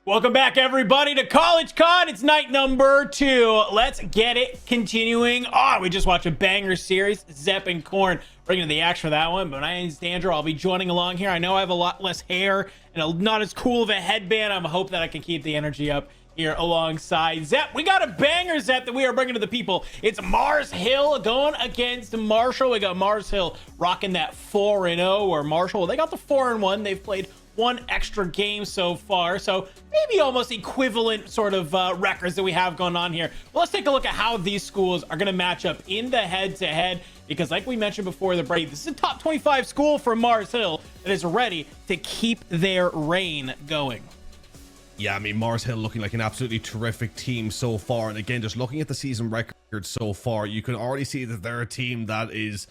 Welcome back, everybody, to College Con. It's night number 2. Let's get it continuing on. We just watched a banger series, Zepp and Corn, bringing the action for that one. But my name's Dandro. I'll be joining along here. I know I have a lot less hair and not as cool of a headband. I'm hoping that I can keep the energy up here alongside Zepp. We got a banger, Zepp, that we are bringing to the people. It's Mars Hill going against Marshall. We got Mars Hill rocking that 4-0, or Marshall, well, they got the 4-1. They've played one extra game so far, so maybe almost equivalent sort of records that we have going on here. Well, let's take a look at how these schools are going to match up in the head-to-head, because like we mentioned before the break, this is a top 25 school for Mars Hill that is ready to keep their reign going. Yeah, I mean, Mars Hill looking like an absolutely terrific team so far. And again, just looking at the season record so far, you can already see that they're a team that is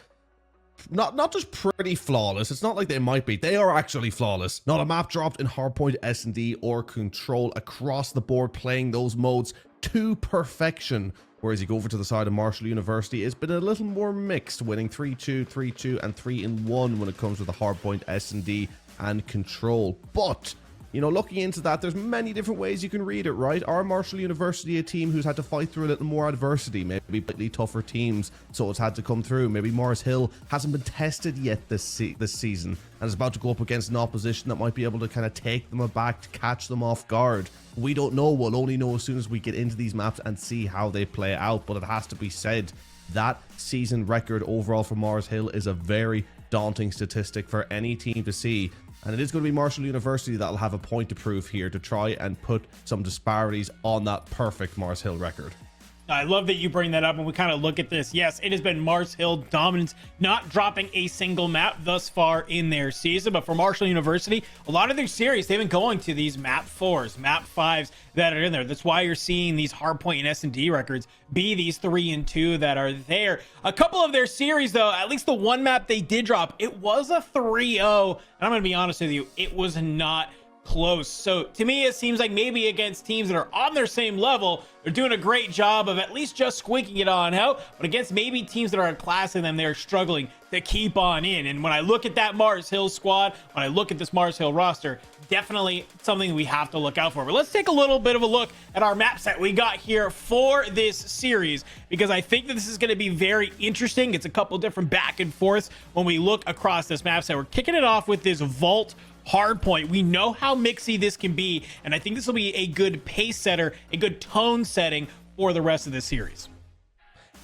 not just pretty flawless. It's not like they might be. They are actually flawless. Not a map dropped in hardpoint, S&D, or control across the board, playing those modes to perfection. Whereas you go over to the side of Marshall University, it's been a little more mixed, winning 3-2, 3-2, and 3-1 when it comes to the hardpoint, S&D, and control. But you know, looking into that, there's many different ways you can read it, right? Are Marshall University a team who's had to fight through a little more adversity, maybe slightly tougher teams, so it's had to come through? Maybe Mars Hill hasn't been tested yet this season and is about to go up against an opposition that might be able to kind of take them aback, to catch them off guard. We don't know. We'll only know as soon as we get into these maps and see how they play out. But it has to be said, that season record overall for Mars Hill is a very daunting statistic for any team to see. And it is going to be Marshall University that'll have a point to prove here to try and put some disparities on that perfect Mars Hill record. I love that you bring that up and we kind of look at this. Yes, it has been Mars Hill dominance, not dropping a single map thus far in their season. But for Marshall University, a lot of their series, they've been going to these map 4s, map 5s that are in there. That's why you're seeing these hardpoint and S&D records be these 3-2 that are there. A couple of their series, though, at least the one map they did drop, it was a 3-0. And I'm going to be honest with you, it was not close. So to me, it seems like maybe against teams that are on their same level, they're doing a great job of at least just squeaking it on out. But against maybe teams that are classing them, they're struggling to keep on in. And when I look at that Mars Hill squad, when I look at this Mars Hill roster, definitely something we have to look out for. But let's take a little bit of a look at our map set we got here for this series, because I think that this is going to be very interesting. It's a couple different back and forths when we look across this map set. We're kicking it off with this vault hardpoint. We know how mixy this can be, and I think this will be a good pace setter, a good tone setting for the rest of the series.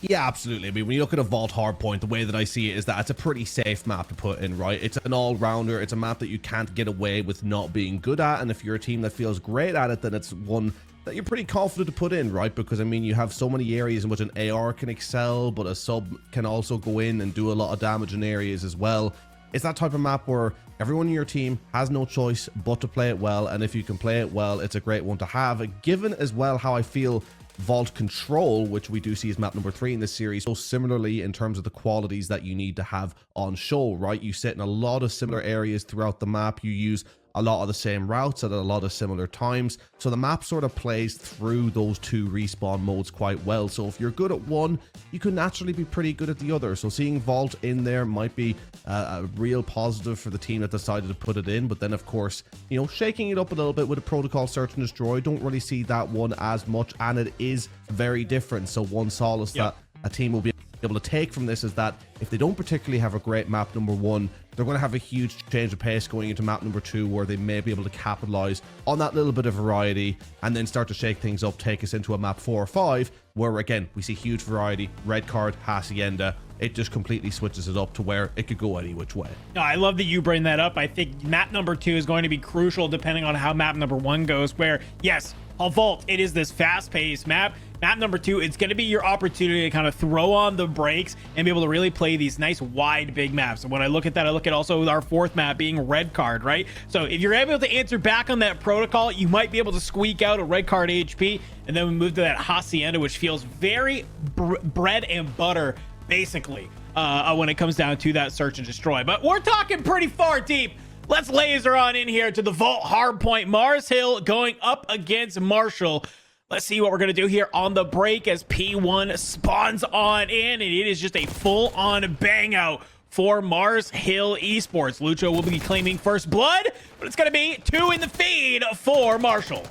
Yeah, absolutely. I mean, when you look at a vault hardpoint, the way that I see it is that it's a pretty safe map to put in, right? It's an all-rounder. It's a map that you can't get away with not being good at, and if you're a team that feels great at it, then it's one that you're pretty confident to put in, right? Because I mean, you have so many areas in which an AR can excel, but a sub can also go in and do a lot of damage in areas as well. It's that type of map where everyone in your team has no choice but to play it well, and if you can play it well, it's a great one to have. Given as well how I feel Vault Control, which we do see as map number 3 in this series, so similarly in terms of the qualities that you need to have on show, right? You sit in a lot of similar areas throughout the map. You use a lot of the same routes at a lot of similar times, so the map sort of plays through those two respawn modes quite well. So if you're good at one, you can naturally be pretty good at the other. So seeing Vault in there might be a real positive for the team that decided to put it in. But then of course, you know, shaking it up a little bit with a protocol search and destroy, don't really see that one as much, and it is very different. So one solace that a team will be able to take from this is that if they don't particularly have a great map number 1, they're going to have a huge change of pace going into map number 2, where they may be able to capitalize on that little bit of variety and then start to shake things up, take us into a map 4 or 5, where again we see huge variety. Red card, Hacienda, it just completely switches it up to where it could go any which way. No, I love that you bring that up. I think map number 2 is going to be crucial depending on how map number 1 goes, where yes, a Vault, it is this fast-paced map. Map number 2, it's going to be your opportunity to kind of throw on the brakes and be able to really play these nice wide big maps. And when I look at that, I look at also our 4th map being red card, right? So if you're able to answer back on that protocol, you might be able to squeak out a red card HP. And then we move to that Hacienda, which feels very bread and butter basically when it comes down to that search and destroy. But we're talking pretty far deep. Let's laser on in here to the Vault hardpoint. Mars Hill going up against Marshall. Let's see what we're going to do here on the break as P1 spawns on in, and it is just a full-on bang out for Mars Hill Esports. Lucho will be claiming first blood, but it's going to be 2 in the feed for Marshall.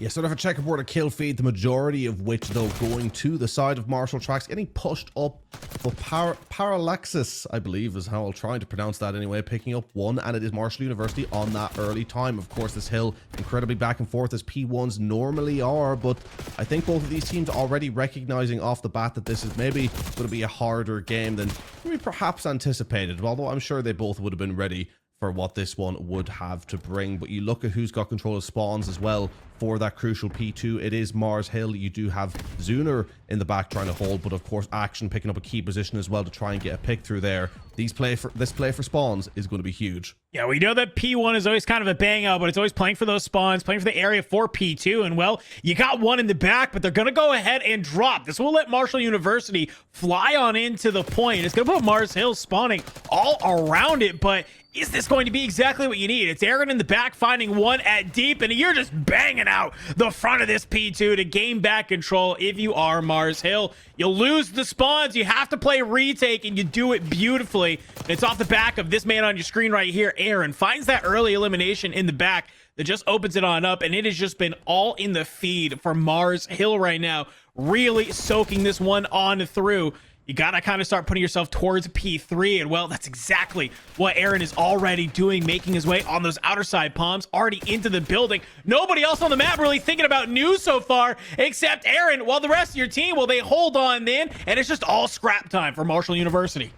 Yeah, sort of a checkerboard kill feed, the majority of which, though, going to the side of Marshall Tracks, getting pushed up. But Parallaxis, I believe, is how I'll try to pronounce that anyway, picking up one, and it is Marshall University on that early time. Of course, this hill incredibly back and forth as P1s normally are, but I think both of these teams already recognizing off the bat that this is maybe going to be a harder game than we perhaps anticipated, although I'm sure they both would have been ready for what this one would have to bring. But you look at who's got control of spawns as well for that crucial P2. It is Mars Hill. You do have Zuner in the back trying to hold, but of course Action picking up a key position as well to try and get a pick through there. This play for spawns is going to be huge. Yeah, we know that P1 is always kind of a bang out, but it's always playing for those spawns, playing for the area for P2. And well, you got one in the back, but they're going to go ahead and drop. This will let Marshall University fly on into the point. It's going to put Mars Hill spawning all around it, but is this going to be exactly what you need? It's Aaron in the back finding one at deep, and you're just banging out the front of this P2 to gain back control. If you are Mars Hill, you'll lose the spawns. You have to play retake, and you do it beautifully. It's off the back of this man on your screen right here. Aaron finds that early elimination in the back that just opens it on up, and it has just been all in the feed for Mars Hill right now, really soaking this one on through. You gotta kind of start putting yourself towards P3, and well, that's exactly what Aaron is already doing, making his way on those outer side palms, already into the building. Nobody else on the map really thinking about news so far, except Aaron, while the rest of your team, well, they hold on then, and it's just all scrap time for Marshall University.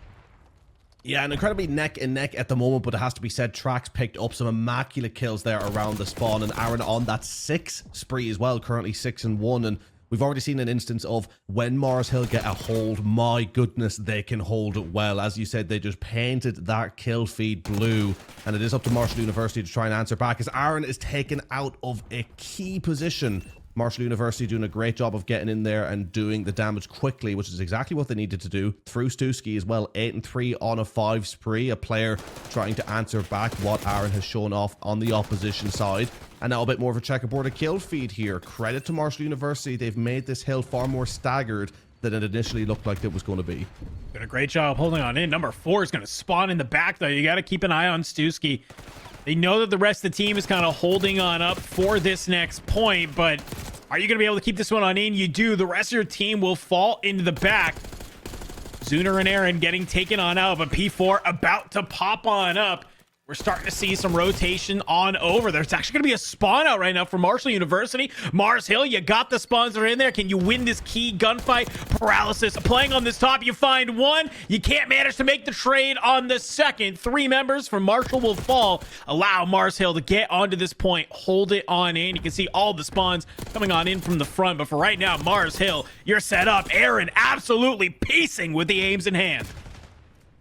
Yeah, and incredibly neck and neck at the moment, but it has to be said, Trax picked up some immaculate kills there around the spawn, and Aaron on that 6 spree as well, currently 6-1, and we've already seen an instance of when Mars Hill get a hold, my goodness, they can hold it well. As you said, they just painted that kill feed blue, and it is up to Marshall University to try and answer back as Aaron is taken out of a key position. Marshall University doing a great job of getting in there and doing the damage quickly, which is exactly what they needed to do. Through Stuski as well, 8-3 on a 5 spree. A player trying to answer back what Aaron has shown off on the opposition side. And now a bit more of a checkerboard kill feed here. Credit to Marshall University. They've made this hill far more staggered than it initially looked like it was going to be. Did a great job holding on in. Number 4 is going to spawn in the back, though. You got to keep an eye on Stuski. They know that the rest of the team is kind of holding on up for this next point, but are you going to be able to keep this one on in? You do. The rest of your team will fall into the back. Zuner and Aaron getting taken on out, but P4 about to pop on up. We're starting to see some rotation on over. There's actually going to be a spawn out right now for Marshall University. Mars Hill, you got the spawns that are in there. Can you win this key gunfight? Paralysis playing on this top. You find one. You can't manage to make the trade on the second. 3 members from Marshall will fall. Allow Mars Hill to get onto this point. Hold it on in. You can see all the spawns coming on in from the front. But for right now, Mars Hill, you're set up. Aaron absolutely piecing with the aims in hand.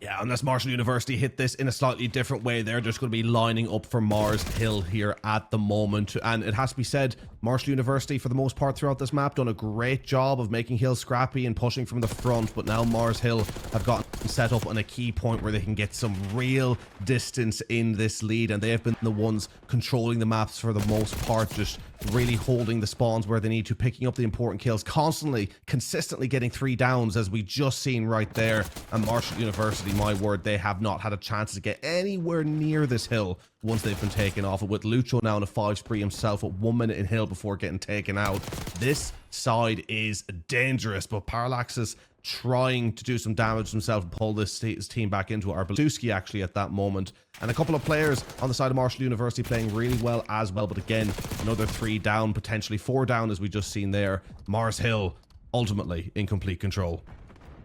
Yeah, unless Marshall University hit this in a slightly different way, they're just going to be lining up for Mars Hill here at the moment. And it has to be said, Marshall University, for the most part throughout this map, done a great job of making Hill scrappy and pushing from the front. But now Mars Hill have gotten set up on a key point where they can get some real distance in this lead. And they have been the ones controlling the maps for the most part, just really holding the spawns where they need to, picking up the important kills, constantly, consistently getting 3 downs, as we just seen right there. And Marshall University, my word, they have not had a chance to get anywhere near this hill once they've been taken off. With Lucho now in a 5 spree himself at 1 minute in hill before getting taken out. This side is dangerous, but Parallaxis trying to do some damage himself and pull his team back into it. Arbeluski actually at that moment. And a couple of players on the side of Marshall University playing really well as well. But again, another 3 down, potentially 4 down as we just seen there. Mars Hill ultimately in complete control.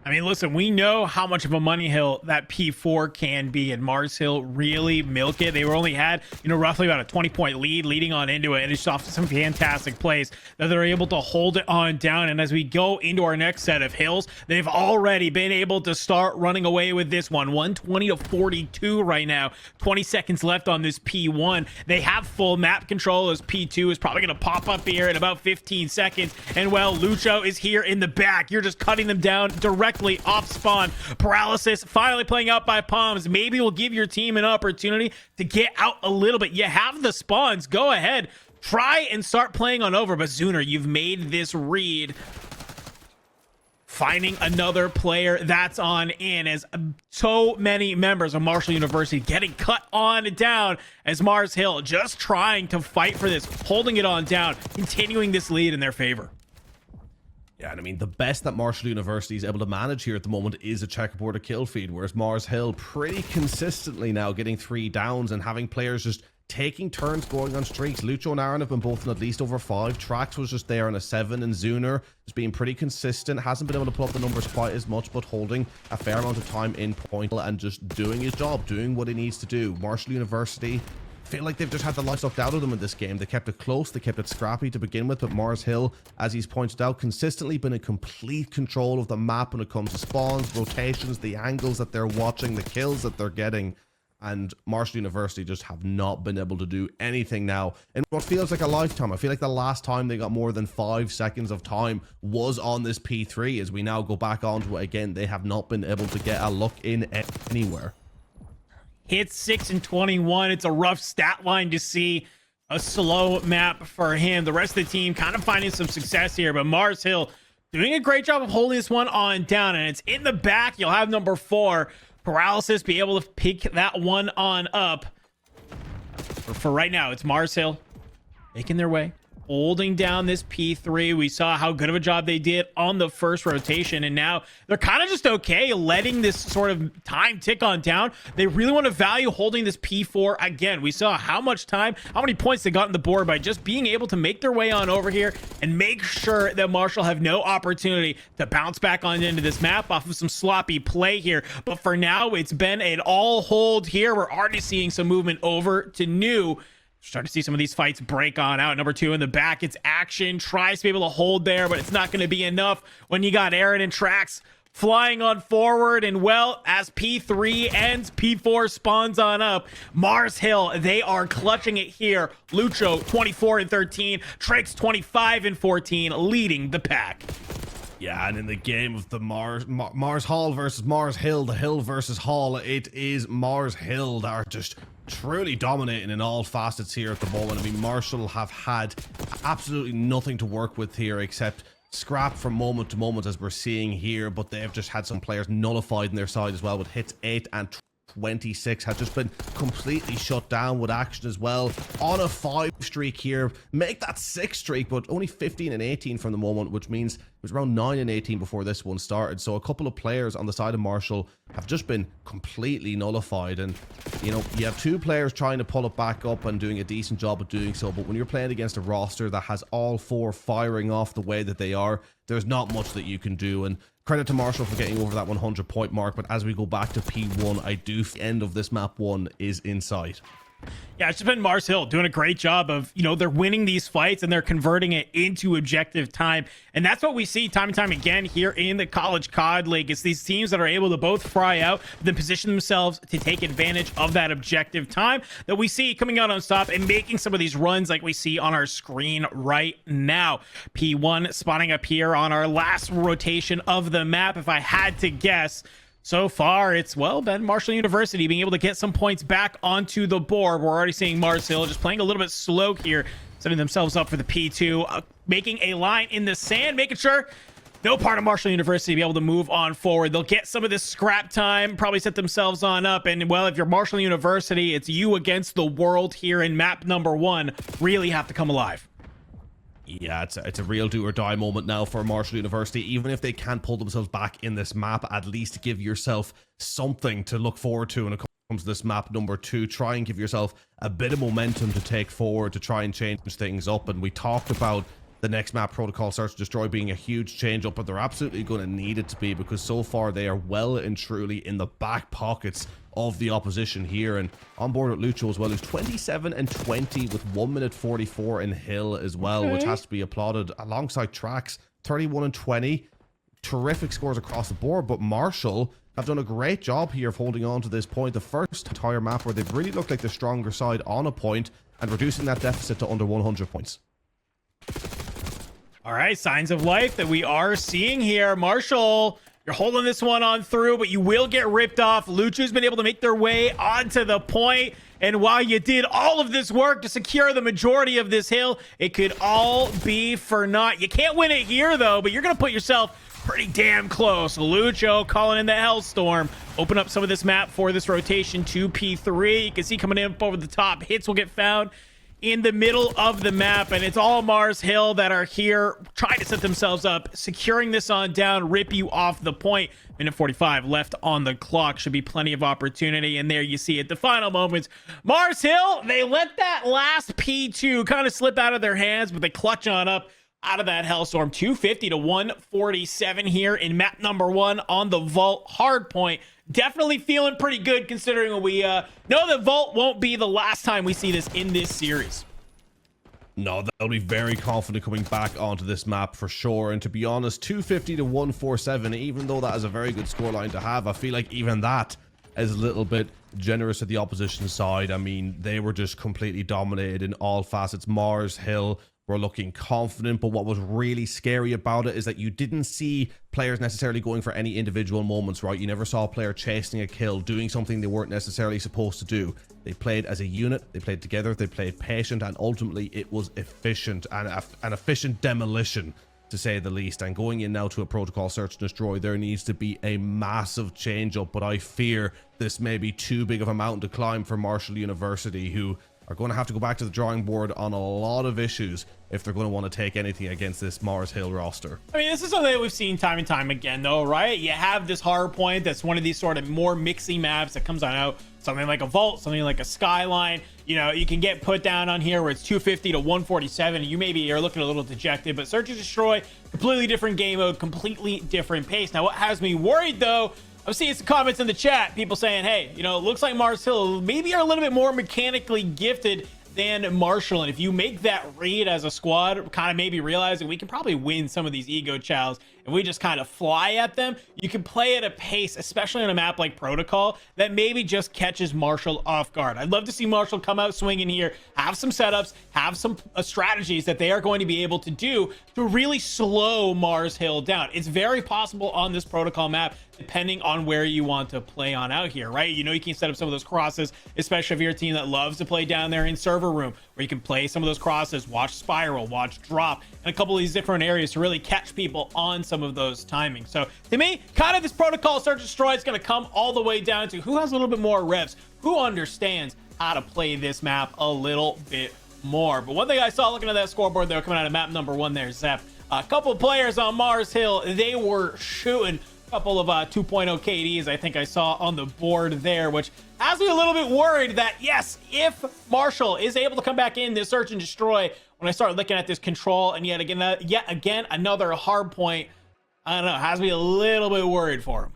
I mean, listen, we know how much of a money hill that P4 can be, and Mars Hill really milk it. They were only had, roughly about a 20-point lead leading on into it, and it's off some fantastic plays that they're able to hold it on down. And as we go into our next set of hills, they've already been able to start running away with this one. 120-42 right now. 20 seconds left on this P1. They have full map control as P2 is probably going to pop up here in about 15 seconds. And well, Lucho is here in the back. You're just cutting them down directly off spawn. Paralysis finally playing out by Palms. Maybe will give your team an opportunity to get out a little bit. You have the spawns. Go ahead. Try and start playing on over. But Zuner, you've made this read finding another player that's on in, as so many members of Marshall University getting cut on down, as Mars Hill just trying to fight for this, holding it on down, continuing this lead in their favor. Yeah, and I mean, the best that Marshall University is able to manage here at the moment is a checkerboard kill feed, whereas Mars Hill pretty consistently now getting 3 downs and having players just taking turns going on streaks. Lucho and Aaron have been both on at least over 5. Trax was just there on a 7, and Zuner is being pretty consistent. Hasn't been able to pull up the numbers quite as much, but holding a fair amount of time in point and just doing his job, doing what he needs to do. Marshall University feel like they've just had the life sucked out of them in this game. They kept it close, they kept it scrappy to begin with, but Mars Hill, as he's pointed out, consistently been in complete control of the map when it comes to spawns, rotations, the angles that they're watching, the kills that they're getting. And Marshall University just have not been able to do anything now in what feels like a lifetime. I feel like the last time they got more than 5 seconds of time was on this P3. As we now go back onto it again, they have not been able to get a look in anywhere. Hits 6 and 21. It's a rough stat line to see. A slow map for him. The rest of the team kind of finding some success here, but Mars Hill doing a great job of holding this one on down, and it's in the back. You'll have number 4, Paralysis, be able to pick that one on up. For right now, it's Mars Hill making their way, holding down this P3. We saw how good of a job they did on the first rotation, and now they're kind of just okay letting this sort of time tick on down. They really want to value holding this P4 again. We saw how much time, how many points they got on the board by just being able to make their way on over here and make sure that Marshall have no opportunity to bounce back on into this map off of some sloppy play here. But for now, it's been an all hold here. We're already seeing some movement over to new. Starting to see some of these fights break on out. Number 2 in the back, it's action. Tries to be able to hold there, but it's not going to be enough when you got Aaron and Trax flying on forward. And well, as P3 ends, P4 spawns on up. Mars Hill, they are clutching it here. Lucho 24 and 13, Trax 25 and 14, leading the pack. Yeah, and in the game of the Mars Hall versus Mars Hill, the Hill versus Hall, it is Mars Hill that are just truly dominating in all facets here at the moment. I mean, Marshall have had absolutely nothing to work with here except scrap from moment to moment, as we're seeing here, but they've just had some players nullified in their side as well, with hits 8 and 26 has just been completely shut down with action as well. On a 5 streak here, make that 6 streak, but only 15 and 18 from the moment, which means it was around 9 and 18 before this one started. So a couple of players on the side of Marshall have just been completely nullified, and you know, you have 2 players trying to pull it back up and doing a decent job of doing so, but when you're playing against a roster that has all 4 firing off the way that they are, there's not much that you can do. And credit to Marshall for getting over that 100 point mark, but as we go back to P1, I do think the end of this map 1 is in sight. Yeah, it's just been Mars Hill doing a great job of, you know, they're winning these fights and they're converting it into objective time. And that's what we see time and time again here in the College COD League. It's these teams that are able to both fry out, then position themselves to take advantage of that objective time that we see coming out on stop and making some of these runs like we see on our screen right now. P1 spawning up here on our last rotation of the map. If I had to guess, so far, it's, well, been Marshall University being able to get some points back onto the board. We're already seeing Mars Hill just playing a little bit slow here, setting themselves up for the P2, making a line in the sand, making sure no part of Marshall University be able to move on forward. They'll get some of this scrap time, probably set themselves on up. And, well, if you're Marshall University, it's you against the world here in map number 1. Really have to come alive. Yeah, it's a real do or die moment now for Marshall University. Even if they can't pull themselves back in this map, at least give yourself something to look forward to when it comes to this map number 2. Try and give yourself a bit of momentum to take forward to try and change things up. And we talked about the next map, Protocol Search and Destroy, being a huge change up, but they're absolutely going to need it to be, because so far they are well and truly in the back pockets of the opposition here. And on board with Lucho as well, who's 27 and 20 with 1 minute 44 in Hill as well, which has to be applauded, alongside Trax 31 and 20. Terrific scores across the board, but Marshall have done a great job here of holding on to this point, the first entire map where they've really looked like the stronger side on a point and reducing that deficit to under 100 points. All right, signs of life that we are seeing here. Marshall, you're holding this one on through, but you will get ripped off. Lucho's been able to make their way onto the point, and while you did all of this work to secure the majority of this hill, it could all be for naught. You can't win it here, though, but you're going to put yourself pretty damn close. Lucho calling in the Hellstorm. Open up some of this map for this rotation to P3. You can see coming in over the top. Hits will get found in the middle of the map, and it's all Mars Hill that are here trying to set themselves up, securing this on down, rip you off the point. Minute 45 left on the clock. Should be plenty of opportunity, and there you see it, the final moments. Mars Hill, they let that last P2 kind of slip out of their hands, but they clutch on up out of that Hellstorm. 250 to 147 here in map number 1 on the Vault hardpoint. Definitely feeling pretty good considering we know that Vault won't be the last time we see this in this series. No, they'll be very confident coming back onto this map for sure. And to be honest, 250 to 147, even though that is a very good scoreline to have, I feel like even that is a little bit generous at the opposition side. I mean, they were just completely dominated in all facets. Mars Hill were looking confident, but what was really scary about it is that you didn't see players necessarily going for any individual moments, right? You never saw a player chasing a kill, doing something they weren't necessarily supposed to do. They played as a unit, they played together, they played patient, and ultimately it was efficient and an efficient demolition, to say the least. And going in now to a protocol search and destroy, there needs to be a massive change up, but I fear this may be too big of a mountain to climb for Marshall University, who are going to have to go back to the drawing board on a lot of issues if they're going to want to take anything against this Mars Hill roster. I mean, this is something that we've seen time and time again, though, right? You have this hard point that's one of these sort of more mixy maps that comes on out. Something like a Vault, something like a Skyline. You know, you can get put down on here where it's 250 to 147. You maybe are looking a little dejected, but Search and Destroy, completely different game mode, completely different pace. Now, what has me worried, though, I'm seeing some comments in the chat, people saying, hey, you know, it looks like Mars Hill maybe are a little bit more mechanically gifted than Marshall. And if you make that read as a squad, kind of maybe realizing we can probably win some of these ego chows if we just kind of fly at them, you can play at a pace, especially on a map like Protocol, that maybe just catches Marshall off guard. I'd love to see Marshall come out swinging here, have some setups, have some strategies that they are going to be able to do to really slow Mars Hill down. It's very possible on this Protocol map, depending on where you want to play on out here, right? You know, you can set up some of those crosses, especially if you're a team that loves to play down there in server room, where you can play some of those crosses, watch Spiral, watch Drop, and a couple of these different areas to really catch people on some of those timings. So to me, kind of this Protocol Search and Destroy is going to come all the way down to who has a little bit more reps, who understands how to play this map a little bit more. But one thing I saw looking at that scoreboard there coming out of map number 1 there, Zep, a couple of players on Mars Hill, they were shooting a couple of 2.0 KDs I think I saw on the board there, which has me a little bit worried that, yes, if Marshall is able to come back in this Search and Destroy, when I start looking at this control and yet again another hard point, I don't know, has me a little bit worried for him.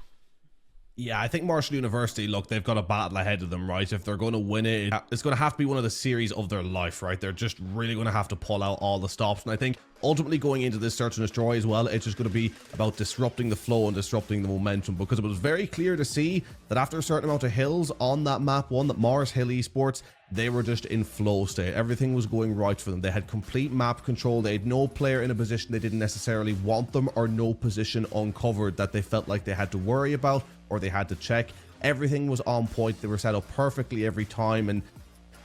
Yeah, I think Marshall University, look, they've got a battle ahead of them, right? If they're going to win it, it's going to have to be one of the series of their life, right? They're just really going to have to pull out all the stops. And I think ultimately going into this Search and Destroy as well, it's just going to be about disrupting the flow and disrupting the momentum, because it was very clear to see that after a certain amount of hills on that map 1, that Mars Hill Esports, they were just in flow state. Everything was going right for them. They had complete map control. They had no player in a position they didn't necessarily want them, or no position uncovered that they felt like they had to worry about or they had to check. Everything was on point. They were set up perfectly every time and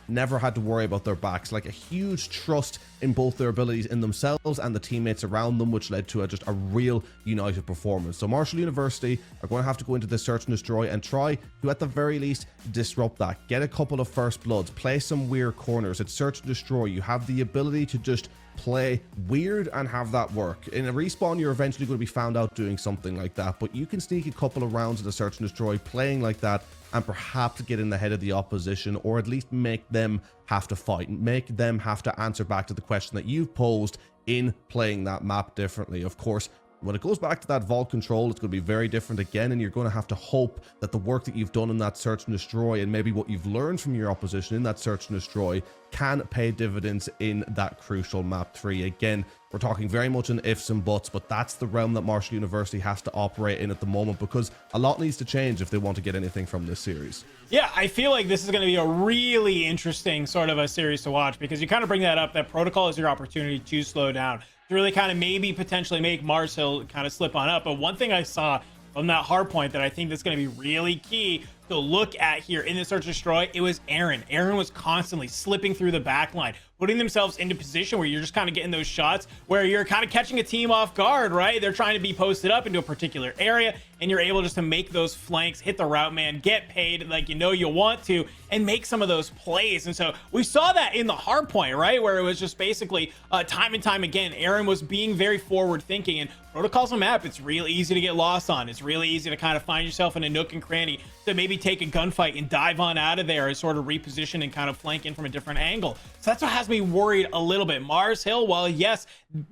never had to worry about their backs. Like a huge trust in both their abilities in themselves and the teammates around them, which led to just a real united performance. So Marshall University are going to have to go into this Search and Destroy and try to, at the very least, disrupt that. Get a couple of first bloods, play some weird corners. It's Search and Destroy. You have the ability to just play weird and have that work. In a respawn, you're eventually going to be found out doing something like that, but you can sneak a couple of rounds of the Search and Destroy playing like that and perhaps get in the head of the opposition, or at least make them have to fight, make them have to answer back to the question that you've posed in playing that map differently. Of course, when it goes back to that vault control, it's going to be very different again, and you're going to have to hope that the work that you've done in that Search and Destroy, and maybe what you've learned from your opposition in that Search and Destroy, can pay dividends in that crucial map 3. Again, we're talking very much in ifs and buts, but that's the realm that Marshall University has to operate in at the moment, because a lot needs to change if they want to get anything from this series. Yeah, I feel like this is going to be a really interesting sort of a series to watch, because you kind of bring that up, that Protocol is your opportunity to slow down, to really kind of maybe potentially make Mars Hill kind of slip on up. But one thing I saw from that hard point that I think that's going to be really key to look at here in the Search and Destroy, it was Aaron. Aaron was constantly slipping through the back line, putting themselves into position where you're just kind of getting those shots where you're kind of catching a team off guard, right? They're trying to be posted up into a particular area, and you're able just to make those flanks, hit the route man, get paid like you know you want to, and make some of those plays. And so we saw that in the hard point, right? Where it was just basically time and time again, Aaron was being very forward thinking, and Protocol's a map it's real easy to get lost on. It's really easy to kind of find yourself in a nook and cranny to maybe take a gunfight and dive on out of there and sort of reposition and kind of flank in from a different angle. So that's what has me worried a little bit. Mars Hill, well, yes,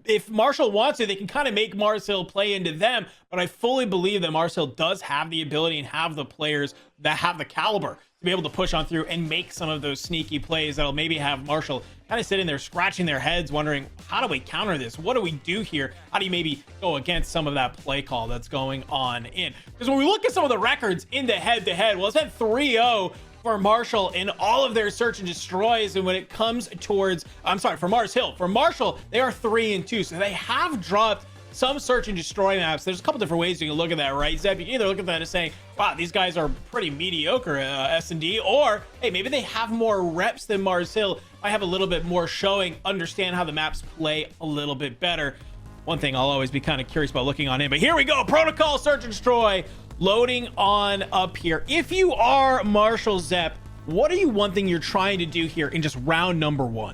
if Marshall wants to, they can kind of make Mars Hill play into them, but I fully believe that Mars Hill does have the ability and have the players that have the caliber to be able to push on through and make some of those sneaky plays that'll maybe have Marshall kind of sitting there scratching their heads wondering, how do we counter this? What do we do here? How do you maybe go against some of that play call that's going on in? Because when we look at some of the records in the head-to-head, well, it's been 3-0 for Marshall in all of their search and destroys, and when it comes towards, I'm sorry, for Mars Hill, for Marshall, they are 3-2, so they have dropped some search and destroy maps. There's a couple different ways you can look at that, right, Zeb? You can either look at that as saying, wow, these guys are pretty mediocre S&D, or hey, maybe they have more reps than Mars Hill. I have a little bit more showing, understand how the maps play a little bit better. One thing I'll always be kind of curious about looking on in, but here we go. Protocol search and destroy loading on up here. If you are Marshall, Zep, what are you one thing you're trying to do here in just round number 1?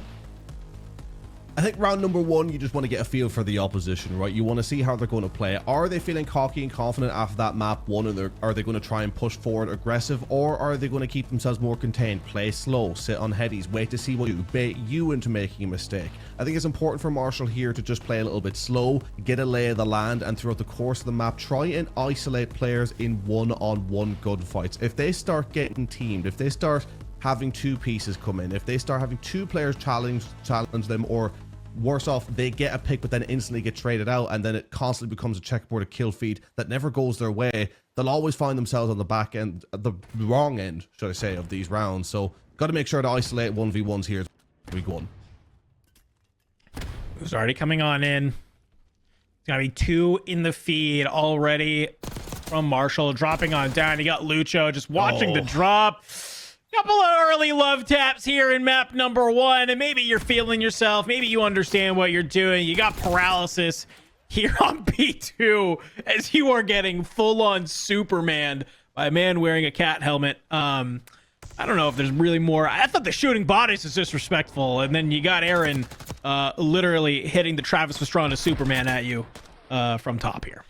I think round number 1, you just want to get a feel for the opposition, right? You want to see how they're going to play. Are they feeling cocky and confident after that map 1, and are they going to try and push forward aggressive, or are they going to keep themselves more contained, play slow, sit on headies, wait to see what you bait you into making a mistake? I think it's important for Marshall here to just play a little bit slow, get a lay of the land, and throughout the course of the map, try and isolate players in one-on-one gunfights. If they start getting teamed, if they start having 2 pieces come in, if they start having 2 players challenge them, or worse off, they get a pick but then instantly get traded out, and then it constantly becomes a checkerboard, a kill feed that never goes their way, they'll always find themselves on the back end, the wrong end, should I say, of these rounds. So got to make sure to isolate 1v1s here. Week 1. Who's already coming on in? It's gonna be 2 in the feed already from Marshall, dropping on down. You got Lucho just watching the drop. Couple of early love taps here in map number 1, and maybe you're feeling yourself, maybe you understand what you're doing. You got paralysis here on B2 as you are getting full-on Superman by a man wearing a cat helmet. I don't know if there's really more. I thought the shooting bodies is disrespectful, and then you got Aaron literally hitting the Travis Pastrana Superman at you from top here.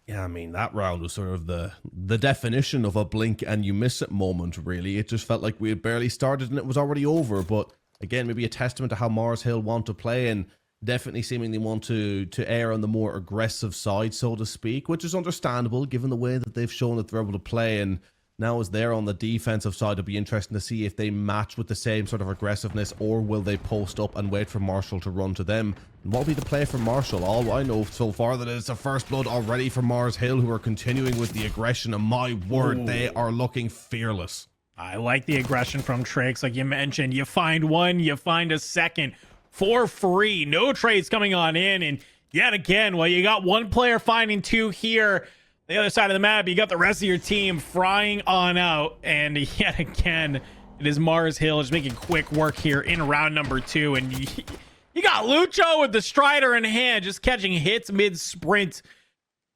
Yeah, I mean, that round was sort of the definition of a blink and you miss it moment, really. It just felt like we had barely started and it was already over. But again, maybe a testament to how Mars Hill want to play, and definitely seemingly want to err on the more aggressive side, so to speak, which is understandable given the way that they've shown that they're able to play. And now as they're on the defensive side, it'll be interesting to see if they match with the same sort of aggressiveness, or will they post up and wait for Marshall to run to them. And what will be the play for Marshall? All I know so far that it's a first blood already for Mars Hill, who are continuing with the aggression, and my word, they are looking fearless. I like the aggression from Trix, like you mentioned. You find one, you find a second for free. No trades coming on in, and yet again, well, you got one player finding 2 here. The other side of the map, you got the rest of your team frying on out, and yet again, it is Mars Hill just making quick work here in round number 2, and you got Lucho with the Strider in hand, just catching hits mid-sprint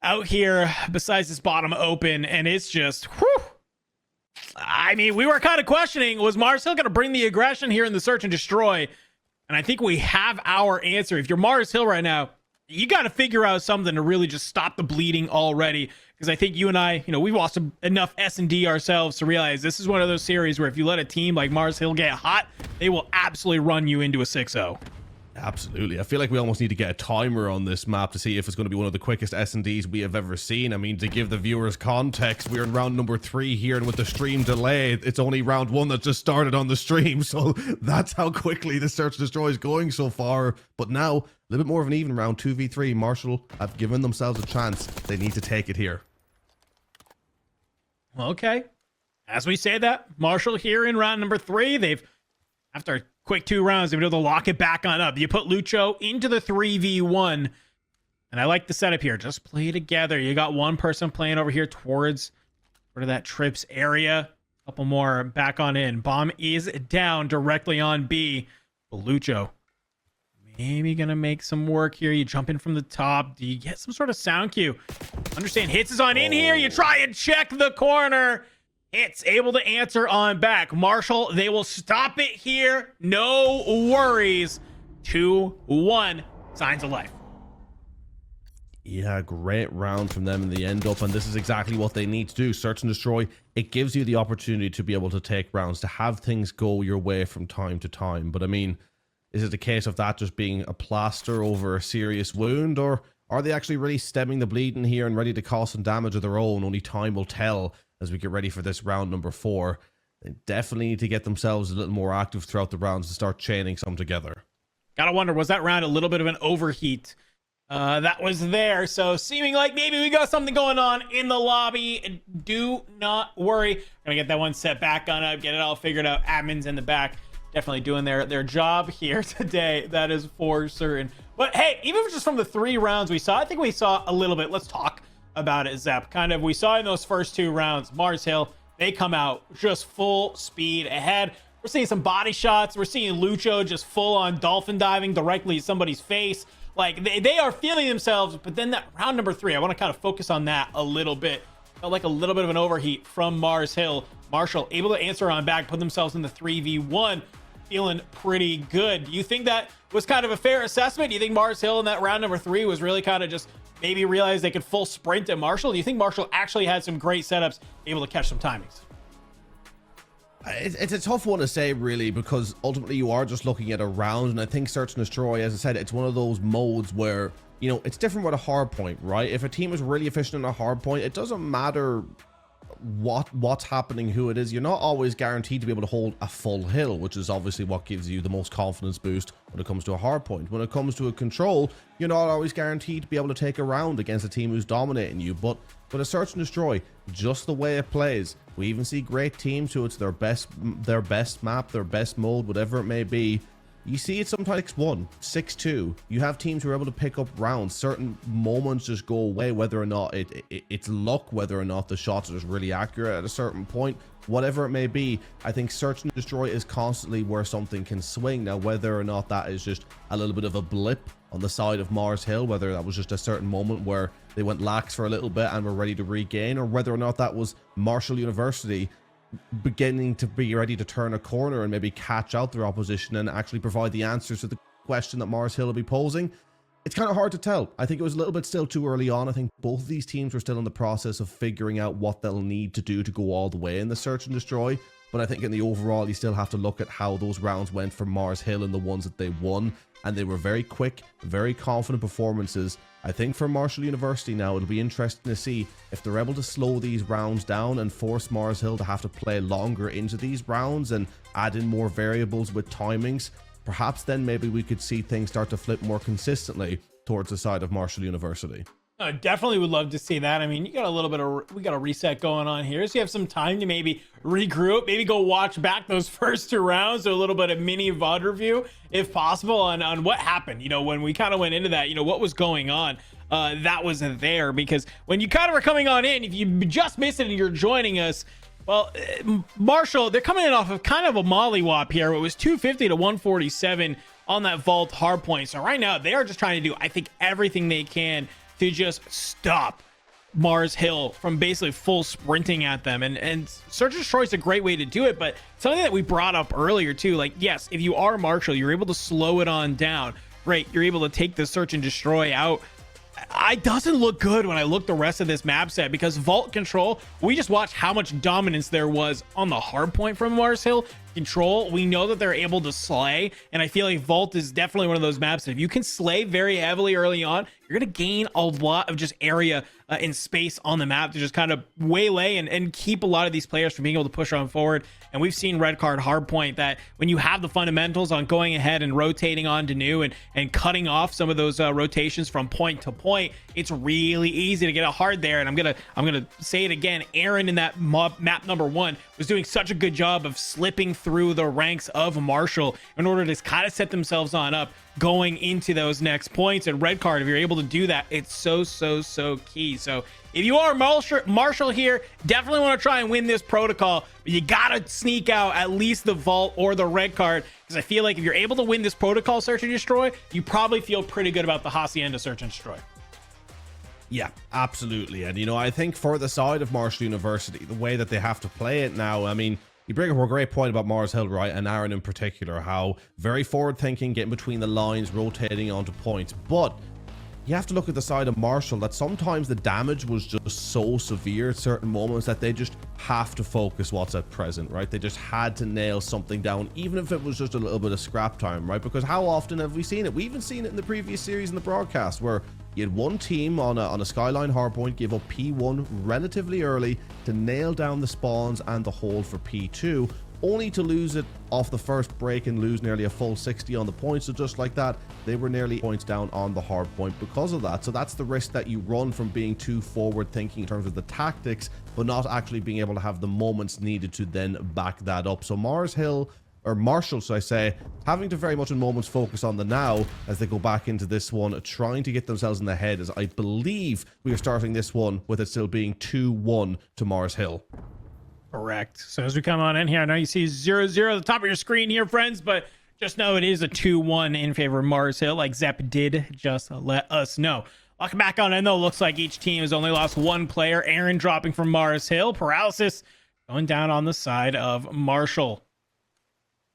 out here besides this bottom open, and it's just, whew. I mean, we were kind of questioning, was Mars Hill going to bring the aggression here in the search and destroy? And I think we have our answer. If you're Mars Hill right now, you got to figure out something to really just stop the bleeding already, because I think you and I, we've lost enough S&D ourselves to realize this is one of those series where if you let a team like Mars Hill get hot, they will absolutely run you into a 6-0. Absolutely. I feel like we almost need to get a timer on this map to see if it's going to be one of the quickest S&Ds we have ever seen. I mean, to give the viewers context, we're in round number 3 here, and with the stream delay, it's only round 1 that just started on the stream. So that's how quickly the search and destroy is going so far. But now, a little bit more of an even round, 2v3. Marshall have given themselves a chance. They need to take it here. Okay. As we say that, Marshall here in round number 3, they've, after quick 2 rounds, they've been able to lock it back on up. You put Lucho into the 3v1, and I like the setup here. Just play together. You got one person playing over here towards that Trips area. A couple more back on in. Bomb is down directly on B. Lucho maybe gonna make some work here. You jump in from the top. Do you get some sort of sound cue? Understand hits is on in here. You try and check the corner. It's able to answer on back. Marshall, they will stop it here. No worries. 2-1. Signs of life. Yeah, great round from them in the end up, and this is exactly what they need to do. Search and destroy. It gives you the opportunity to be able to take rounds, to have things go your way from time to time. But I mean, is it a case of that just being a plaster over a serious wound, or are they actually really stemming the bleeding here and ready to cause some damage of their own? Only time will tell as we get ready for this round number 4. They definitely need to get themselves a little more active throughout the rounds to start chaining some together. Gotta wonder, was that round a little bit of an overheat that was there? So seeming like maybe we got something going on in the lobby. Do not worry. Gonna get that one set back on up, get it all figured out. Admins in the back definitely doing their job here today. That is for certain. But hey, even just from the 3 rounds we saw, I think we saw a little bit. Let's talk about it, Zep. Kind of, we saw in those first 2 rounds, Mars Hill, they come out just full speed ahead. We're seeing some body shots. We're seeing Lucho just full on dolphin diving directly at somebody's face. Like they are feeling themselves. But then that round number 3, I want to kind of focus on that a little bit. Felt like a little bit of an overheat from Mars Hill. Marshall able to answer on back, put themselves in the 3v1. Feeling pretty good. Do you think that was kind of a fair assessment? Do you think Mars Hill in that round number 3 was really kind of just maybe realized they could full sprint at Marshall? Do you think Marshall actually had some great setups, able to catch some timings? It's a tough one to say, really, because ultimately you are just looking at a round, and I think Search and Destroy, as I said, it's one of those modes where, you know, it's different with a hard point, right? If a team is really efficient in a hard point, it doesn't matter what's happening, who it is. You're not always guaranteed to be able to hold a full hill, which is obviously what gives you the most confidence boost when it comes to a hard point. When it comes to a control, you're not always guaranteed to be able to take a round against a team who's dominating you. But a Search and Destroy, just the way it plays, we even see great teams who it's their best map, their best mode, whatever it may be. You see it sometimes 6-1, 6-2. You have teams who are able to pick up rounds. Certain moments just go away, whether or not it's luck, whether or not the shots are just really accurate at a certain point, whatever it may be. I think Search and Destroy is constantly where something can swing. Now, whether or not that is just a little bit of a blip on the side of Mars Hill, whether that was just a certain moment where they went lax for a little bit and were ready to regain, or whether or not that was Marshall University beginning to be ready to turn a corner and maybe catch out their opposition and actually provide the answers to the question that Mars Hill will be posing. It's kind of hard to tell. I think it was a little bit still too early on. I think both of these teams were still in the process of figuring out what they'll need to do to go all the way in the Search and Destroy. But I think in the overall, you still have to look at how those rounds went for Mars Hill and the ones that they won. And they were very quick, very confident performances. I think for Marshall University now, it'll be interesting to see if they're able to slow these rounds down and force Mars Hill to have to play longer into these rounds and add in more variables with timings. Perhaps then maybe we could see things start to flip more consistently towards the side of Marshall University. I definitely would love to see that. I mean, you got a little bit of, we got a reset going on here. So you have some time to maybe regroup, maybe go watch back those first 2 rounds, so a little bit of mini VOD review, if possible, on what happened, you know, when we kind of went into that, you know, what was going on. That wasn't there, because when you kind of were coming on in, if you just missed it and you're joining us, well, Marshall, they're coming in off of kind of a mollywop here. It was 250 to 147 on that vault hardpoint. So right now they are just trying to do, I think, everything they can to just stop Mars Hill from basically full sprinting at them. And Search and Destroy is a great way to do it, but something that we brought up earlier too, like, yes, if you are Marshall, you're able to slow it on down. Great, you're able to take the Search and Destroy out. It doesn't look good when I look the rest of this map set, because Vault Control, we just watched how much dominance there was on the hard point from Mars Hill. Control, we know that they're able to slay, and I feel like Vault is definitely one of those maps that if you can slay very heavily early on, you're going to gain a lot of just area and space on the map to just kind of waylay and keep a lot of these players from being able to push on forward. And we've seen red card hardpoint that when you have the fundamentals on going ahead and rotating on to new and cutting off some of those rotations from point to point, it's really easy to get a hard there. And I'm gonna say it again, Aaron in that map number 1 was doing such a good job of slipping through the ranks of Marshall in order to kind of set themselves on up going into those next points. And red card, if you're able to do that, it's so key. So if you are Marshall here, definitely want to try and win this protocol, but you gotta sneak out at least the vault or the red card, because I feel like if you're able to win this protocol search and destroy, you probably feel pretty good about the Hacienda search and destroy. Yeah, absolutely. And, you know, I think for the side of Marshall University, the way that they have to play it now, I mean, you bring up a great point about Mars Hill, right? And Aaron in particular, how very forward thinking, getting between the lines, rotating onto points. But you have to look at the side of Marshall, that sometimes the damage was just so severe at certain moments that they just have to focus what's at present, right? They just had to nail something down, even if it was just a little bit of scrap time, right? Because how often have we seen it? We even seen it in the previous series in the broadcast, where you had one team on a Skyline hardpoint give up P1 relatively early to nail down the spawns and the hold for P2, only to lose it off the first break and lose nearly a full 60 on the points. So just like that, they were nearly points down on the hard point because of that. So that's the risk that you run from being too forward thinking in terms of the tactics, but not actually being able to have the moments needed to then back that up. So Marshall, so I say, having to very much in moments focus on the now as they go back into this one, trying to get themselves in the head, as I believe we are starting this one with it still being 2-1 to Mars Hill. Correct. So as we come on in here, I know you see 0-0 at the top of your screen here, friends, but just know it is a 2-1 in favor of Mars Hill, like Zep did just let us know. Looking back on it, though, looks like each team has only lost one player. Aaron dropping from Mars Hill. Paralysis going down on the side of Marshall.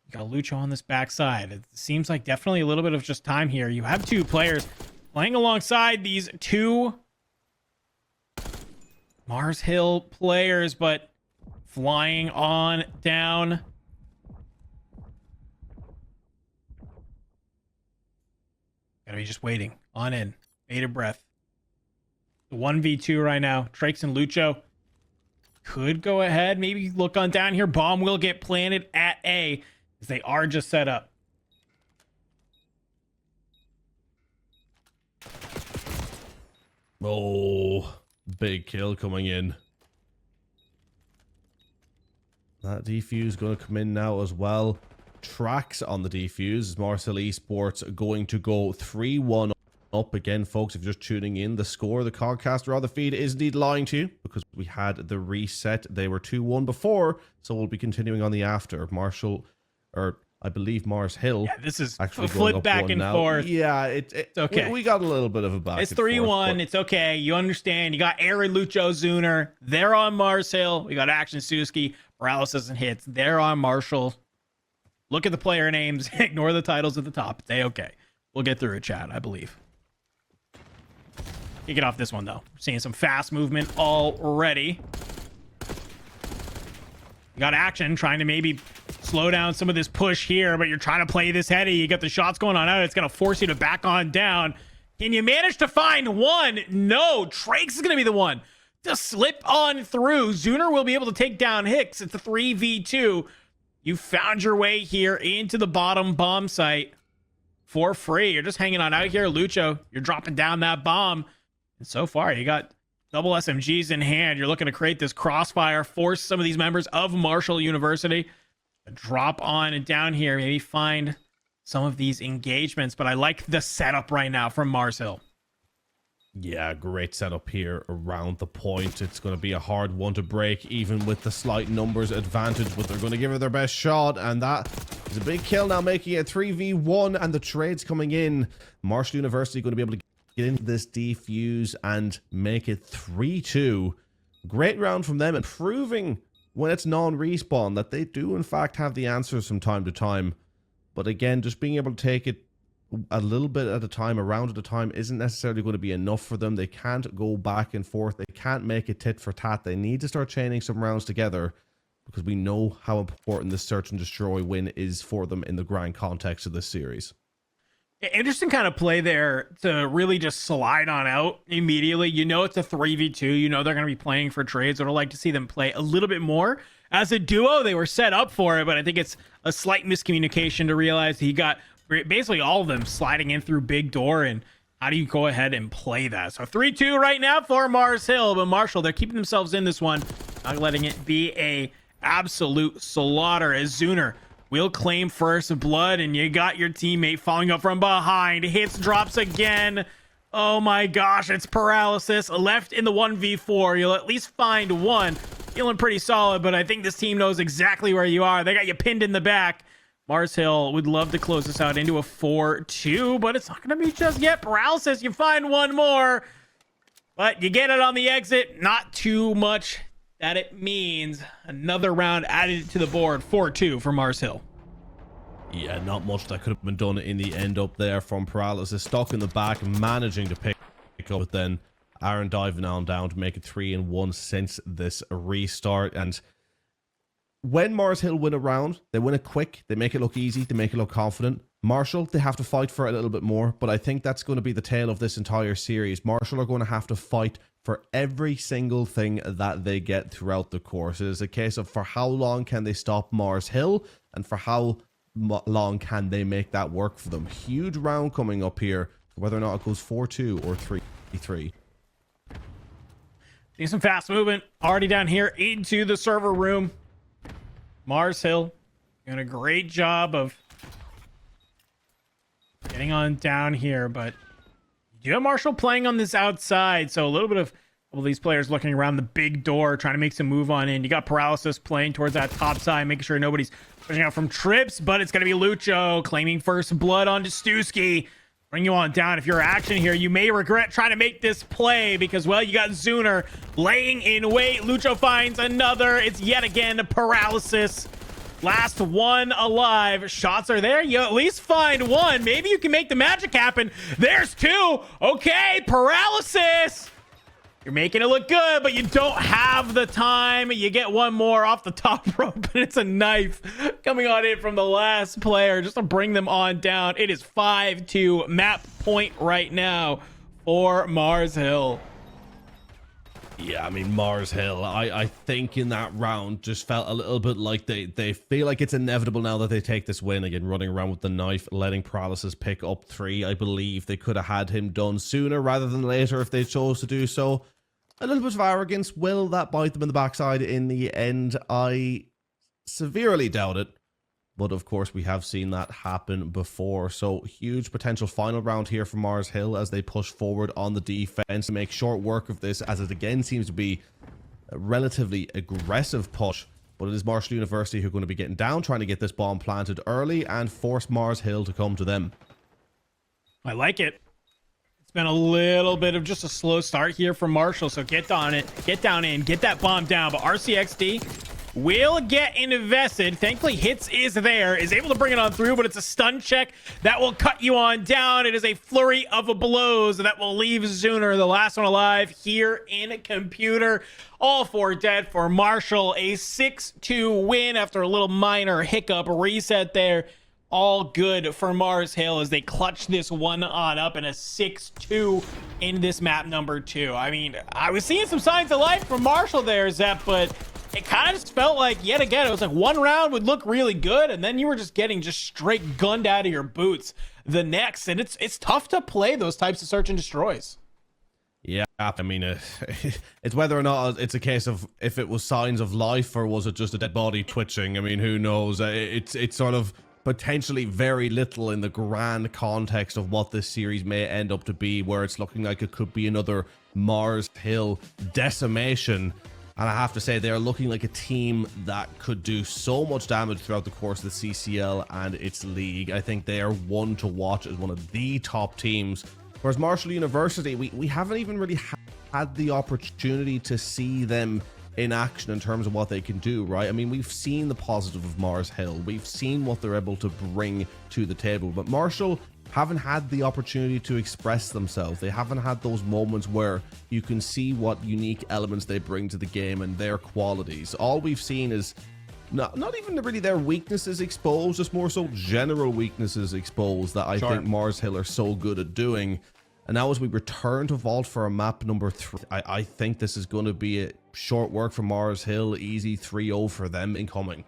You got Lucho on this backside. It seems like definitely a little bit of just time here. You have two players playing alongside these two Mars Hill players, but flying on down. Gotta be just waiting on in. Bated breath. The 1v2 right now. Trakes and Lucho could go ahead. Maybe look on down here. Bomb will get planted at A, as they are just set up. Oh, big kill coming in. That defuse going to come in now as well. Tracks on the defuse. Mars Hill Esports going to go 3-1 up again, folks. If you're just tuning in, the score, the Codcaster on the feed is indeed lying to you, because we had the reset. They were 2-1 before, so we'll be continuing on the after. Marshall, or I believe Mars Hill. Yeah, this is actually flip back and forth. Yeah, it's okay. We got a little bit of a back. It's 3-1. It's okay. You understand. You got Aaron, Lucho, Zuner. They're on Mars Hill. We got Action Suski, Paralysis, and Hits. They're on Marshall. Look at the player names. Ignore the titles at the top. It's okay. We'll get through it, chat, I believe. Kick it off this one, though. We're seeing some fast movement already. You got Action trying to maybe slow down some of this push here, but you're trying to play this heady. You got the shots going on out. It's going to force you to back on down. Can you manage to find one? No. Trakes is going to be the one to slip on through. Zuner will be able to take down Hicks. It's a 3v2. You found your way here into the bottom bomb site for free. You're just hanging on out here, Lucho. You're dropping down that bomb. And so far, you got double SMGs in hand. You're looking to create this crossfire, force some of these members of Marshall University to drop on and down here, maybe find some of these engagements. But I like the setup right now from Mars Hill. Yeah, great setup here around the point. It's going to be a hard one to break, even with the slight numbers advantage, but they're going to give it their best shot, and that is a big kill now, making it 3v1, and the trades coming in. Marshall University going to be able to get into this defuse and make it 3-2. Great round from them, and proving when it's non-respawn that they do in fact have the answers from time to time. But again, just being able to take it a little bit at a time, a round at a time, isn't necessarily going to be enough for them. They can't go back and forth. They can't make it tit for tat. They need to start chaining some rounds together, because we know how important this search and destroy win is for them in the grand context of this series. Interesting kind of play there to really just slide on out immediately. You know it's a 3v2. You know they're going to be playing for trades. I'd like to see them play a little bit more. As a duo, they were set up for it, but I think it's a slight miscommunication to realize he got basically all of them sliding in through big door, and how do you go ahead and play that? So 3-2 right now for Mars Hill, but Marshall, they're keeping themselves in this one, not letting it be a absolute slaughter as Zuner will claim first blood, and you got your teammate falling up from behind. Hits, drops again. Oh my gosh, it's paralysis left in the 1v4. You'll at least find one. Feeling pretty solid, but I think this team knows exactly where you are. They got you pinned in the back. Mars Hill would love to close this out into a 4-2, but it's not going to be just yet. Paralysis, you find one more, but you get it on the exit. Not too much that it means. Another round added to the board. 4-2 for Mars Hill. Yeah, not much that could have been done in the end up there from Paralysis. Stuck in the back, managing to pick up, but then Aaron diving on down to make it 3-1 since this restart. And when Mars Hill win a round, they win it quick, they make it look easy, they make it look confident. Marshall, they have to fight for it a little bit more, but I think that's going to be the tale of this entire series. Marshall are going to have to fight for every single thing that they get throughout the course. It is a case of for how long can they stop Mars Hill, and for how long can they make that work for them. Huge round coming up here, whether or not it goes 4-2 or 3-3. See some fast movement already down here into the server room. Mars Hill doing a great job of getting on down here, but you do have Marshall playing on this outside, so a little bit of all these players looking around the big door, trying to make some move on in. You got Paralysis playing towards that top side, making sure nobody's pushing out from trips, but it's going to be Lucho claiming first blood onto Stuski. Bring you on down. If you're action here, you may regret trying to make this play because, well, you got Zuner laying in wait. Lucho finds another. It's yet again Paralysis. Last one alive. Shots are there. You at least find one. Maybe you can make the magic happen. There's two. Okay, Paralysis. You're making it look good, but you don't have the time. You get one more off the top rope, and it's a knife coming on in from the last player just to bring them on down. It is 5-2 map point right now for Mars Hill. Yeah, I mean, Mars Hill, I think in that round just felt a little bit like they feel like it's inevitable now that they take this win. Again, running around with the knife, letting Paralysis pick up 3. I believe they could have had him done sooner rather than later if they chose to do so. A little bit of arrogance. Will that bite them in the backside in the end? I severely doubt it. But of course, we have seen that happen before. So huge potential final round here for Mars Hill as they push forward on the defense to make short work of this, as it again seems to be a relatively aggressive push. But it is Marshall University who are going to be getting down, trying to get this bomb planted early and force Mars Hill to come to them. I like it. It's been a little bit of just a slow start here for Marshall, so get on it, get down in, get that bomb down. But RCXD will get invested. Thankfully, Hits is there, is able to bring it on through, but it's a stun check that will cut you on down. It is a flurry of blows that will leave Zuner, the last one alive, here in computer. All 4 dead for Marshall. A 6-2 win after a little minor hiccup reset there. All good for Mars Hill as they clutch this one on up in a 6-2 in this map number 2. I mean, I was seeing some signs of life from Marshall there, Zep, but it kind of just felt like, yet again, it was like one round would look really good, and then you were just getting just straight gunned out of your boots the next, and it's tough to play those types of search and destroys. Yeah, I mean, it's whether or not it's a case of if it was signs of life or was it just a dead body twitching. I mean, who knows? It's sort of potentially very little in the grand context of what this series may end up to be, where it's looking like it could be another Mars Hill decimation. And I have to say, they're looking like a team that could do so much damage throughout the course of the CCL and its league. I think they are one to watch as one of the top teams. Whereas Marshall University, we haven't even really had the opportunity to see them in action in terms of what they can do, right? I mean, we've seen the positive of Mars Hill. We've seen what they're able to bring to the table. But Marshall haven't had the opportunity to express themselves. They haven't had those moments where you can see what unique elements they bring to the game and their qualities. All we've seen is not even really their weaknesses exposed, just more so general weaknesses exposed that I think Mars Hill are so good at doing. And now as we return to Vault for a map number 3, I think this is going to be a short work for Mars Hill. Easy 3-0 for them incoming.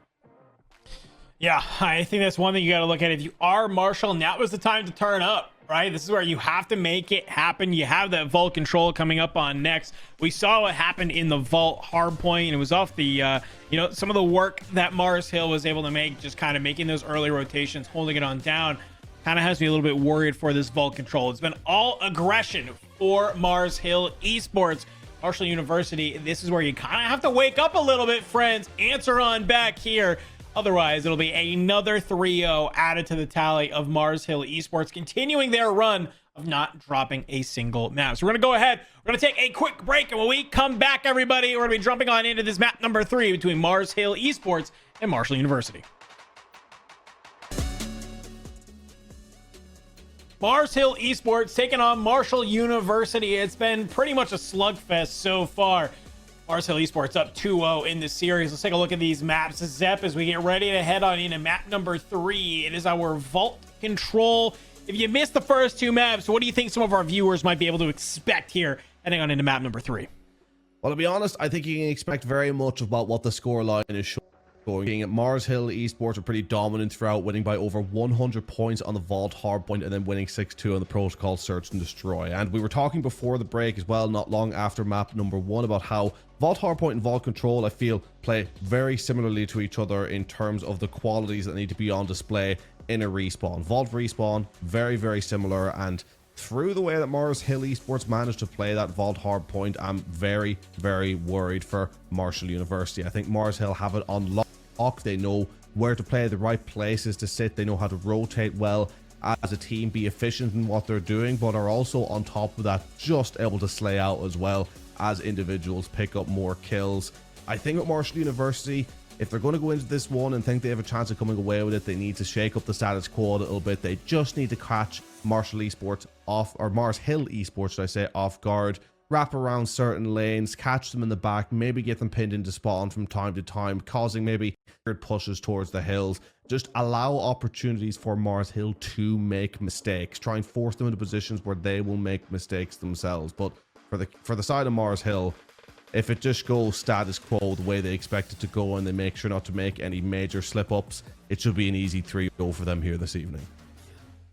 Yeah, I think that's one thing you got to look at. If you are Marshall, now is the time to turn up. right? This is where you have to make it happen. You have that vault control coming up on next. We saw what happened in the vault hardpoint. It was off the, some of the work that Mars Hill was able to make, just kind of making those early rotations, holding it on down. Kind of has me a little bit worried for this vault control. It's been all aggression for Mars Hill Esports. Marshall University, this is where you kind of have to wake up a little bit, friends. Answer on back here. Otherwise, it'll be another 3-0 added to the tally of Mars Hill Esports, continuing their run of not dropping a single map. So we're going to go ahead. We're going to take a quick break. And when we come back, everybody, we're going to be jumping on into this map number 3 between Mars Hill Esports and Marshall University. Mars Hill Esports taking on Marshall University. It's been pretty much a slugfest so far. Mars Hill Esports up 2-0 in the series. Let's take a look at these maps, Zep, as we get ready to head on into map number 3. It is our vault control. If you missed the first 2 maps, what do you think some of our viewers might be able to expect here heading on into map number 3? Well, to be honest, I think you can expect very much about what the scoreline is showing. Being at Mars Hill Esports are pretty dominant throughout, winning by over 100 points on the vault hardpoint and then winning 6-2 on the protocol search and destroy. And we were talking before the break as well, not long after map number 1, about how vault hardpoint and vault control, I feel, play very similarly to each other in terms of the qualities that need to be on display in a respawn. Vault respawn, very, very similar, and through the way that Mars Hill Esports managed to play that vault hardpoint, I'm very, very worried for Marshall University. I think Mars Hill have it on lock. They know where to play, the right places to sit. They know how to rotate well as a team, be efficient in what they're doing, but are also on top of that just able to slay out as well as individuals, pick up more kills. I think with Marshall University, if they're going to go into this one and think they have a chance of coming away with it, they need to shake up the status quo a little bit. They just need to catch Marshall Esports off, or Mars Hill Esports, should I say, off guard. Wrap around certain lanes, catch them in the back, maybe get them pinned into spawn from time to time, causing maybe pushes towards the hills. Just allow opportunities for Mars Hill to make mistakes. Try and force them into positions where they will make mistakes themselves. But for the side of Mars Hill, if it just goes status quo the way they expect it to go and they make sure not to make any major slip-ups, it should be an easy 3-0 for them here this evening.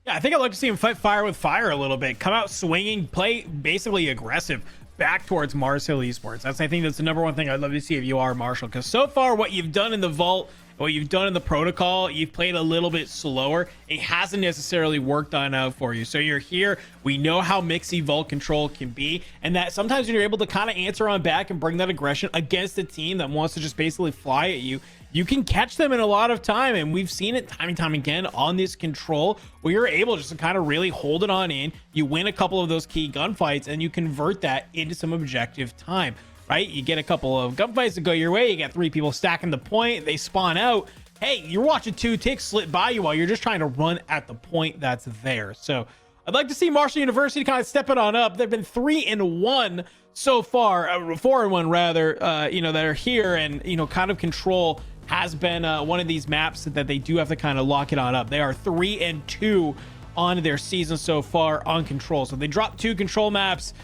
Yeah, I think I'd like to see him fight fire with fire a little bit. Come out swinging, play basically aggressive back towards Mars Hill Esports. I think that's the number one thing I'd love to see if you are Marshall, because so far what you've done in the vault, what you've done in the protocol, you've played a little bit slower. It hasn't necessarily worked on out for you. So you're here. We know how mixy vault control can be, and that sometimes when you're able to kind of answer on back and bring that aggression against a team that wants to just basically fly at you, you can catch them in a lot of time. And we've seen it time and time again on this control where you're able just to kind of really hold it on in. You win a couple of those key gunfights and you convert that into some objective time, right? You get a couple of gunfights that go your way. You got 3 people stacking the point. They spawn out. Hey, you're watching 2 ticks slip by you while you're just trying to run at the point that's there. So I'd like to see Marshall University kind of step it on up. They've been 3-1 so far, 4-1 rather, that are here, and, kind of control has been one of these maps that they do have to kind of lock it on up. They are 3-2 on their season so far on control. So they dropped 2 control maps.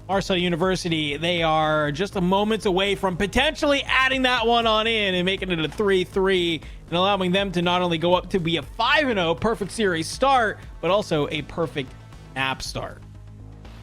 Marshall University, they are just a moments away from potentially adding that one on in and making it a 3-3 and allowing them to not only go up to be a 5-0 perfect series start, but also a perfect map start.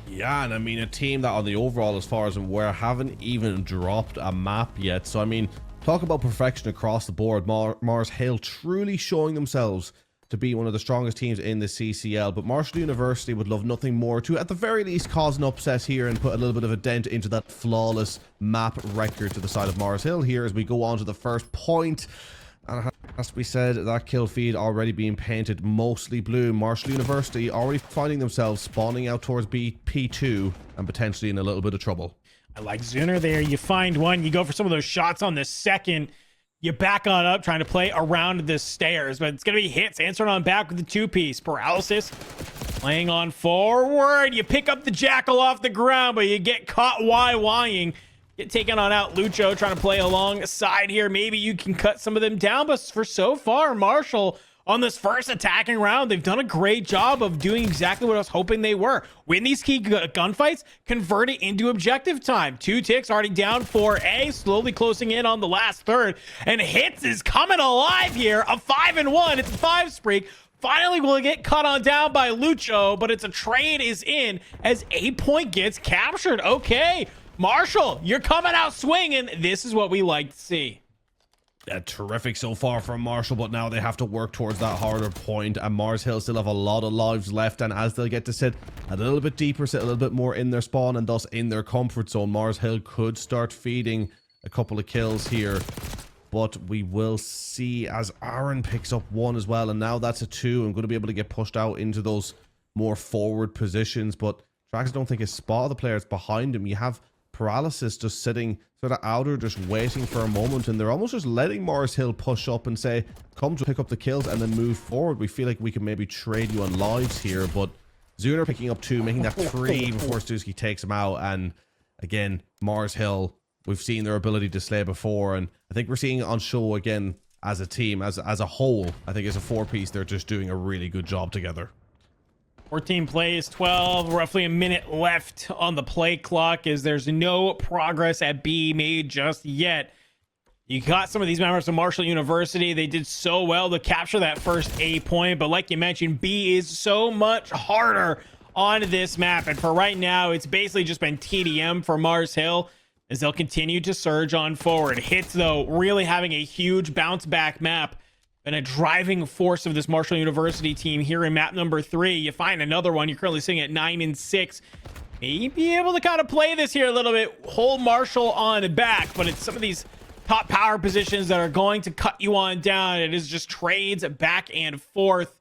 Yeah, and I mean, a team that on the overall, as far as I'm aware, haven't even dropped a map yet. So I mean, talk about perfection across the board. Mars Hill truly showing themselves to be one of the strongest teams in the CCL, but Marshall University would love nothing more to, at the very least, cause an upset here and put a little bit of a dent into that flawless map record to the side of Mars Hill here as we go on to the first point. And it has to be said, that kill feed already being painted mostly blue. Marshall University already finding themselves spawning out towards P2 and potentially in a little bit of trouble. I like Zuner there. You find one, you go for some of those shots on the second, you back on up trying to play around the stairs, but it's going to be hits. Answering on back with the 2-piece. Paralysis playing on forward. You pick up the Jackal off the ground, but you get caught YYing. Get taken on out. Lucho trying to play alongside here. Maybe you can cut some of them down, but for so far, Marshall on this first attacking round, they've done a great job of doing exactly what I was hoping they were. Win these key gunfights, convert it into objective time. 2 ticks already down for A, slowly closing in on the last third. And Hits is coming alive here. A 5-1. It's a 5 streak. finally will get cut on down by Lucho, but it's a trade is in as A point gets captured. Okay, Marshall, you're coming out swinging. This is what we like to see. Yeah, terrific so far from Marshall, but now they have to work towards that harder point, and Mars Hill still have a lot of lives left, and as they'll get to sit a little bit deeper, sit a little bit more in their spawn and thus in their comfort zone, Mars Hill could start feeding a couple of kills here. But we will see as Aaron picks up one as well, and now that's a 2. I'm going to be able to get pushed out into those more forward positions, but Trax don't think has spotted the players behind him. You have Paralysis just sitting sort of outer, just waiting for a moment, and they're almost just letting Mars Hill push up and say, come to pick up the kills and then move forward. We feel like we can maybe trade you on lives here, but Zuner picking up 2, making that 3 before Stuski takes him out. And again, Mars Hill, we've seen their ability to slay before, and I think we're seeing it on show again as a team, as a whole. I think as a 4-piece, they're just doing a really good job together. 14 plays, 12, roughly a minute left on the play clock as there's no progress at B made just yet. You got some of these members of Marshall University. They did so well to capture that first A point, but like you mentioned, B is so much harder on this map. And for right now, it's basically just been TDM for Mars Hill as they'll continue to surge on forward. Hits, though, really having a huge bounce back map and a driving force of this Marshall University team here in map number 3. You find another one. You're currently sitting at 9 and 6. Maybe able to kind of play this here a little bit, hold Marshall on back, but it's some of these top power positions that are going to cut you on down. It is just trades back and forth.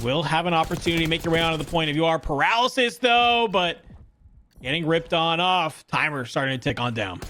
Will have an opportunity to make your way onto the point if you are Paralysis, though, but getting ripped on off. Timer starting to tick on down.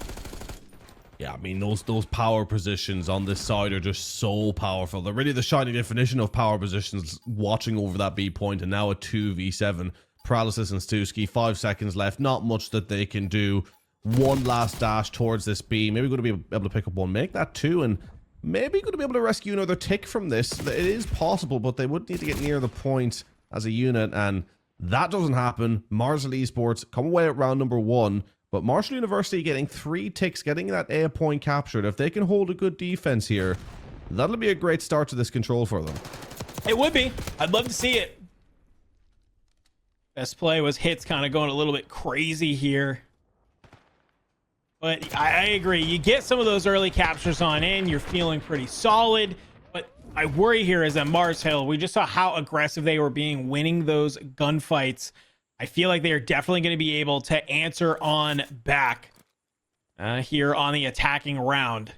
Yeah, I mean, those power positions on this side are just so powerful. They're really the shining definition of power positions, watching over that B point, and now a 2v7. Paralysis and Stuski, 5 seconds left. Not much that they can do. One last dash towards this B. Maybe going to be able to pick up one, make that 2, and maybe going to be able to rescue another tick from this. It is possible, but they would need to get near the point as a unit, and that doesn't happen. Marshall Esports come away at round number 1. But Marshall University getting 3 ticks, getting that A point captured. If they can hold a good defense here, that'll be a great start to this control for them. It would be. I'd love to see it. Best play was Hits kind of going a little bit crazy here. But I agree. You get some of those early captures on in, you're feeling pretty solid. But I worry here is that Mars Hill, we just saw how aggressive they were being winning those gunfights. I feel like they are definitely going to be able to answer on back here on the attacking round.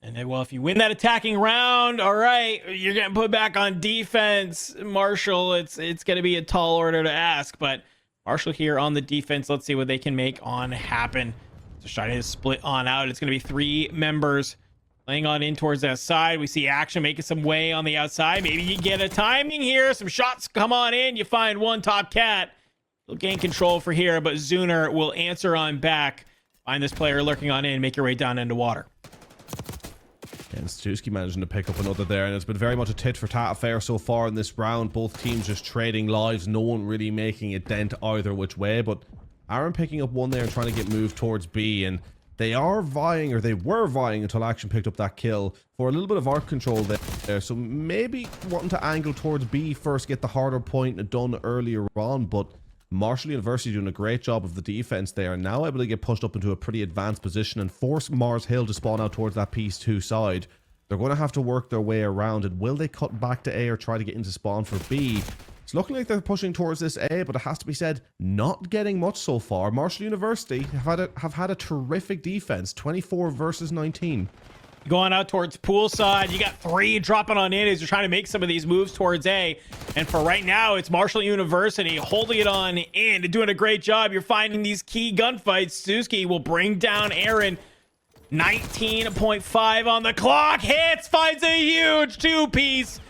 And then, well, if you win that attacking round, all right, you're getting put back on defense. Marshall, it's going to be a tall order to ask, but Marshall here on the defense. Let's see what they can make on happen. So trying to split on out. It's going to be 3 members laying on in towards that side. We see Action making some way on the outside. Maybe you get a timing here. Some shots come on in. You find one top cat. You'll gain control for here, but Zuner will answer on back. Find this player lurking on in. Make your way down into water. And Stuski managing to pick up another there, and it's been very much a tit-for-tat affair so far in this round. Both teams just trading lives, no one really making a dent either which way, but Aaron picking up one there and trying to get moved towards B, and they are vying, or they were vying until Action picked up that kill for a little bit of arc control there, so maybe wanting to angle towards B first, get the harder point done earlier on, but Marshall University doing a great job of the defense there, and now able to get pushed up into a pretty advanced position and force Mars Hill to spawn out towards that piece 2 side. They're going to have to work their way around it. Will they cut back to A or try to get into spawn for B? It's looking like they're pushing towards this A, but it has to be said, not getting much so far. Marshall University have had a terrific defense, 24 versus 19. Going out towards poolside, you got 3 dropping on in as you're trying to make some of these moves towards A. And for right now, it's Marshall University holding it on in and doing a great job. You're finding these key gunfights. Suzuki will bring down Aaron. 19.5 on the clock. Hits, finds a huge 2-piece.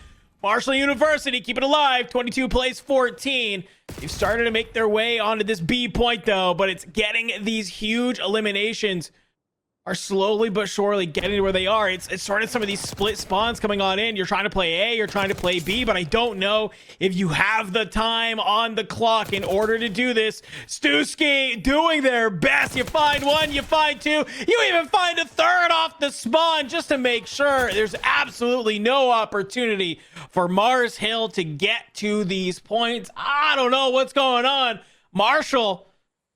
Marshall University keep it alive. 22 plays 14. They've started to make their way onto this B point though, but it's getting these huge eliminations are slowly but surely getting to where they are. It's sort of some of these split spawns coming on in. You're trying to play A, you're trying to play B, but I don't know if you have the time on the clock in order to do this. Stuski doing their best. You find one, you find two, you even find a third off the spawn just to make sure there's absolutely no opportunity for Mars Hill to get to these points. I don't know what's going on. Marshall,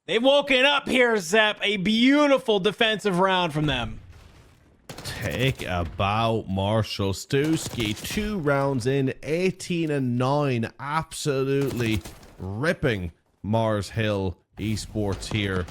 they've woken up here, Zep. A beautiful defensive round from them. Take a bow, Marshall. Stuski, 2 rounds in, 18-9. Absolutely ripping Mars Hill Esports here.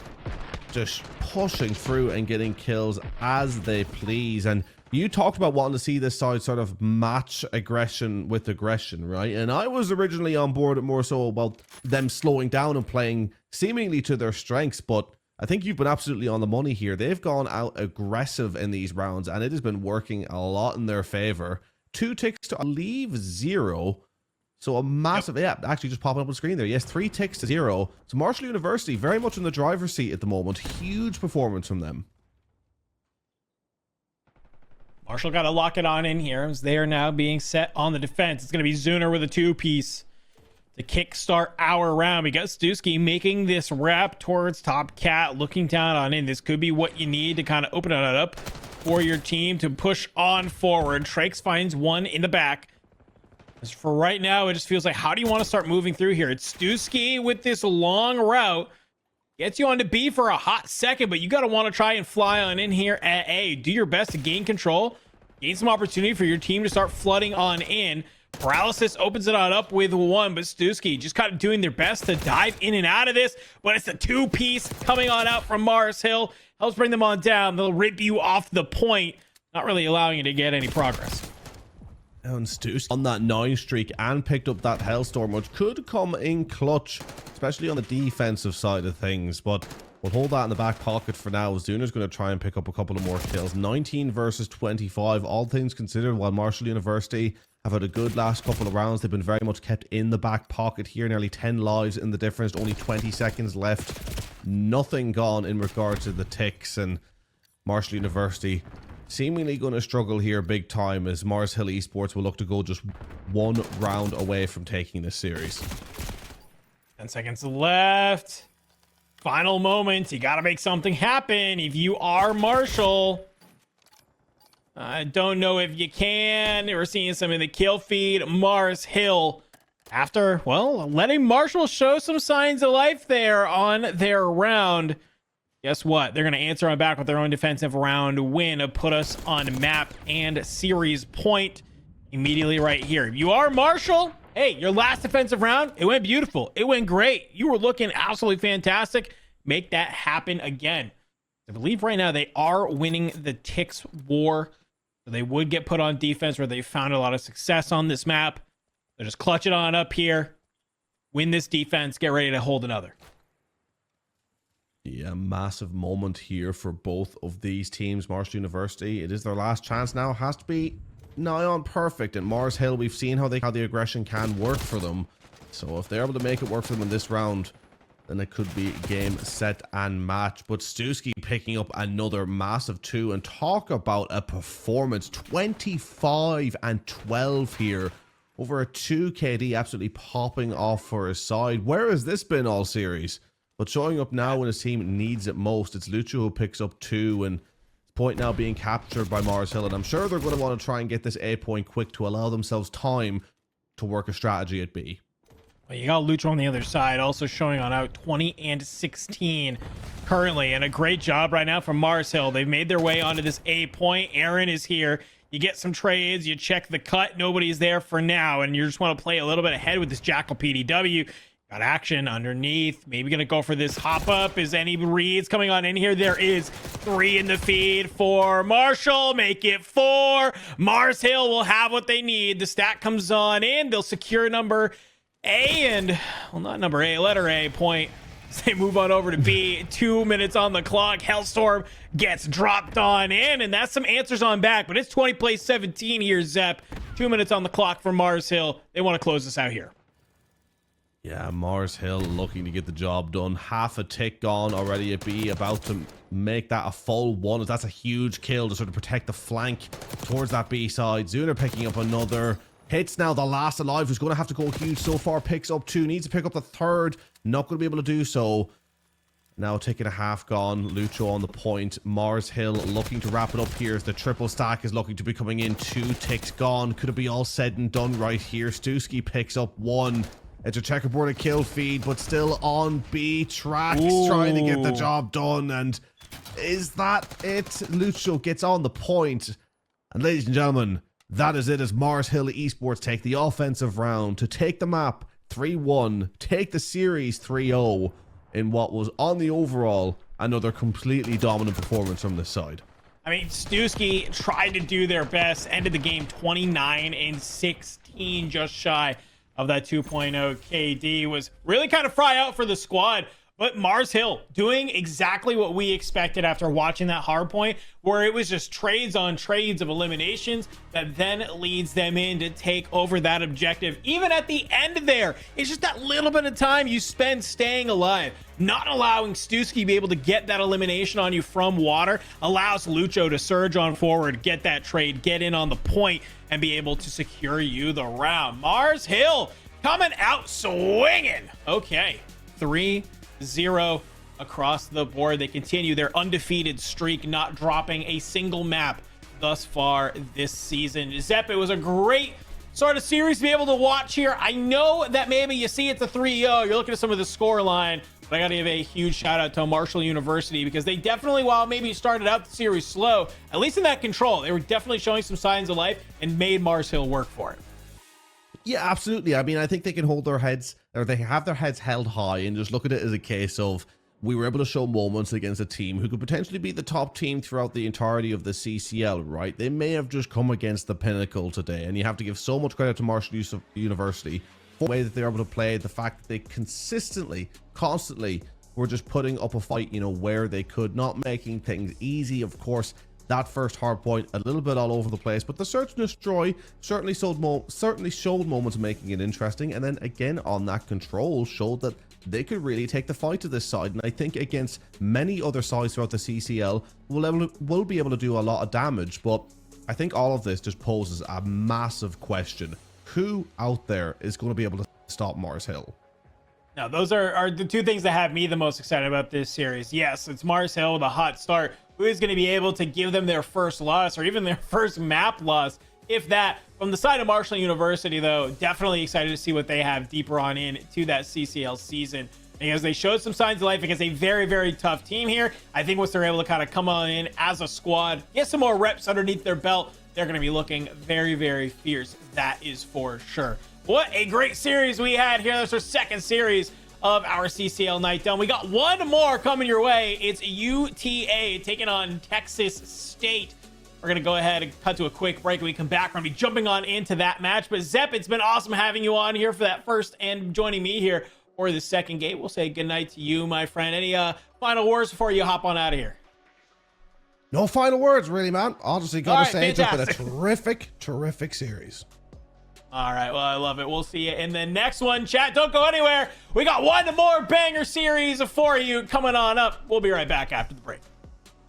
Just pushing through and getting kills as they please. And you talked about wanting to see this side sort of match aggression with aggression, right? And I was originally on board more so about them slowing down and playing seemingly to their strengths, but I think you've been absolutely on the money here. They've gone out aggressive in these rounds, and it has been working a lot in their favor. 2 ticks to leave 0. So a massive, yeah, actually just popping up on the screen there. Yes, 3 ticks to 0. So Marshall University very much in the driver's seat at the moment. Huge performance from them. Marshall got to lock it on in here as they are now being set on the defense. It's going to be Zuner with a 2-piece to kickstart our round. We got Stuski making this wrap towards Top Cat, looking down on in. This could be what you need to kind of open it up for your team to push on forward. Trakes finds one in the back. As for right now, it just feels like, how do you want to start moving through here? It's Stuski with this long route. Gets you onto B for a hot second, but you got to want to try and fly on in here at A. Do your best to gain control. Gain some opportunity for your team to start flooding on in. Paralysis opens it on up with 1, but Stuski just kind of doing their best to dive in and out of this. But it's a 2-piece coming on out from Mars Hill. Helps bring them on down. They'll rip you off the point, not really allowing you to get any progress. And Stuski on that 9 streak and picked up that Hellstorm, which could come in clutch, especially on the defensive side of things. But we'll hold that in the back pocket for now. Zuner's going to try and pick up a couple of more kills. 19 versus 25, all things considered, while Marshall University have had a good last couple of rounds. They've been very much kept in the back pocket here. Nearly 10 lives in the difference, only 20 seconds left. Nothing gone in regards to the ticks, and Marshall University seemingly going to struggle here big time as Mars Hill Esports will look to go just 1 round away from taking this series. 10 seconds left. Final moments. You got to make something happen if you are Marshall. I don't know if you can. We're seeing some in the kill feed. Mars Hill, after, well, letting Marshall show some signs of life there on their round. Guess what? They're going to answer on back with their own defensive round win to put us on map and series point immediately right here. If you are Marshall, hey, your last defensive round, it went beautiful. It went great. You were looking absolutely fantastic. Make that happen again. I believe right now they are winning the Ticks war. So they would get put on defense where they found a lot of success on this map. So just clutch it on up here. Win this defense. Get ready to hold another. Yeah, massive moment here for both of these teams. Marshall University, it is their last chance now. It has to be nigh on perfect. And Mars Hill, we've seen how the aggression can work for them. So if they're able to make it work for them in this round, then it could be game, set, and match. But Stuski picking up another massive 2. And talk about a performance. 25 and 12 here. Over a 2 KD, absolutely popping off for his side. Where has this been all series? But showing up now when his team needs it most. It's Lucho who picks up 2, and point now being captured by Mars Hill. And I'm sure they're going to want to try and get this A point quick to allow themselves time to work a strategy at B. Well, you got Lucho on the other side, also showing on out 20 and 16 currently. And a great job right now from Mars Hill. They've made their way onto this A point. Aaron is here. You get some trades, you check the cut. Nobody's there for now, and you just want to play a little bit ahead with this Jackal PDW. Got action underneath. Maybe gonna go for this hop up. Is any reads coming on in here? There is 3 in the feed for Marshall. Make it 4. Mars Hill will have what they need. The stat comes on in. They'll secure number A and, well, not number A, letter A point. They move on over to B. 2 minutes on the clock. Hellstorm gets dropped on in, and that's some answers on back. But it's 20 plays 17 here, Zep. 2 minutes on the clock for Mars Hill. They want to close this out here. Yeah, Mars Hill looking to get the job done. Half a tick gone already at B, about to make that a full one. That's a huge kill to sort of protect the flank towards that B side. Zuner picking up another. Hits now the last alive, who's going to have to go huge so far. Picks up 2, needs to pick up the 3rd. Not going to be able to do so. Now taking a half gone. Lucho on the point. Mars Hill looking to wrap it up here as the triple stack is looking to be coming in. 2 ticks gone. Could it be all said and done right here? Stuski picks up 1. It's a checkerboard kill feed, but still on B tracks, trying to get the job done. And is that it? Lucho gets on the point. And ladies and gentlemen, that is it as Mars Hill Esports take the offensive round to take the map 3-1, take the series 3-0 in what was on the overall another completely dominant performance from this side. I mean, Stuski tried to do their best, ended the game 29-16, just shy of that 2.0 KD. Was really kind of fry out for the squad, but Mars Hill doing exactly what we expected after watching that hard point, where it was just trades on trades of eliminations that then leads them in to take over that objective. Even at the end there, it's just that little bit of time you spend staying alive. Not allowing Stuski be able to get that elimination on you from water allows Lucho to surge on forward, get that trade, get in on the point, and be able to secure you the round. Mars Hill coming out swinging. Okay, 3-0 across the board. They continue their undefeated streak, not dropping a single map thus far this season. Zep, it was a great sort of series to be able to watch here. I know that maybe you see it's a 3-0, you're looking at some of the score line, but I gotta give a huge shout out to Marshall University, because they definitely, while maybe started out the series slow, at least in that control, they were definitely showing some signs of life and made Mars Hill work for it. Yeah, absolutely. I mean, I think they can hold their heads, or they have their heads held high, and just look at it as a case of, we were able to show moments against a team who could potentially be the top team throughout the entirety of the CCL, right? They may have just come against the pinnacle today, and you have to give so much credit to Marshall University for the way that they're able to play, the fact that they constantly were just putting up a fight, you know, where they could, not making things easy. Of course, that first hard point a little bit all over the place, but the search and destroy certainly showed moments of making it interesting, and then again on that control showed that they could really take the fight to this side. And I think against many other sides throughout the CCL, we'll be able to do a lot of damage. But I think all of this just poses a massive question: who out there is going to be able to stop Mars Hill? Now, those are the two things that have me the most excited about this series. Yes, it's Mars Hill with a hot start. Who is going to be able to give them their first loss, or even their first map loss, if that? From the side of Marshall University, though, definitely excited to see what they have deeper on in to that CCL season, because they showed some signs of life against a very, very tough team here. I think once they're able to kind of come on in as a squad, get some more reps underneath their belt, they're going to be looking very, very fierce. That is for sure. What a great series we had here. That's our second series of our CCL night done. We got one more coming your way. It's UTA taking on Texas State. We're going to go ahead and cut to a quick break. When we come back, we're going to be jumping on into that match. But Zep, it's been awesome having you on here for that first and joining me here for the second game. We'll say goodnight to you, my friend. Any final words before you hop on out of here? No final words, really, man. Honestly, gotta say, it's been a terrific series. All right, well, I love it. We'll see you in the next one. Chat, don't go anywhere. We got one more banger series for you coming on up. We'll be right back after the break.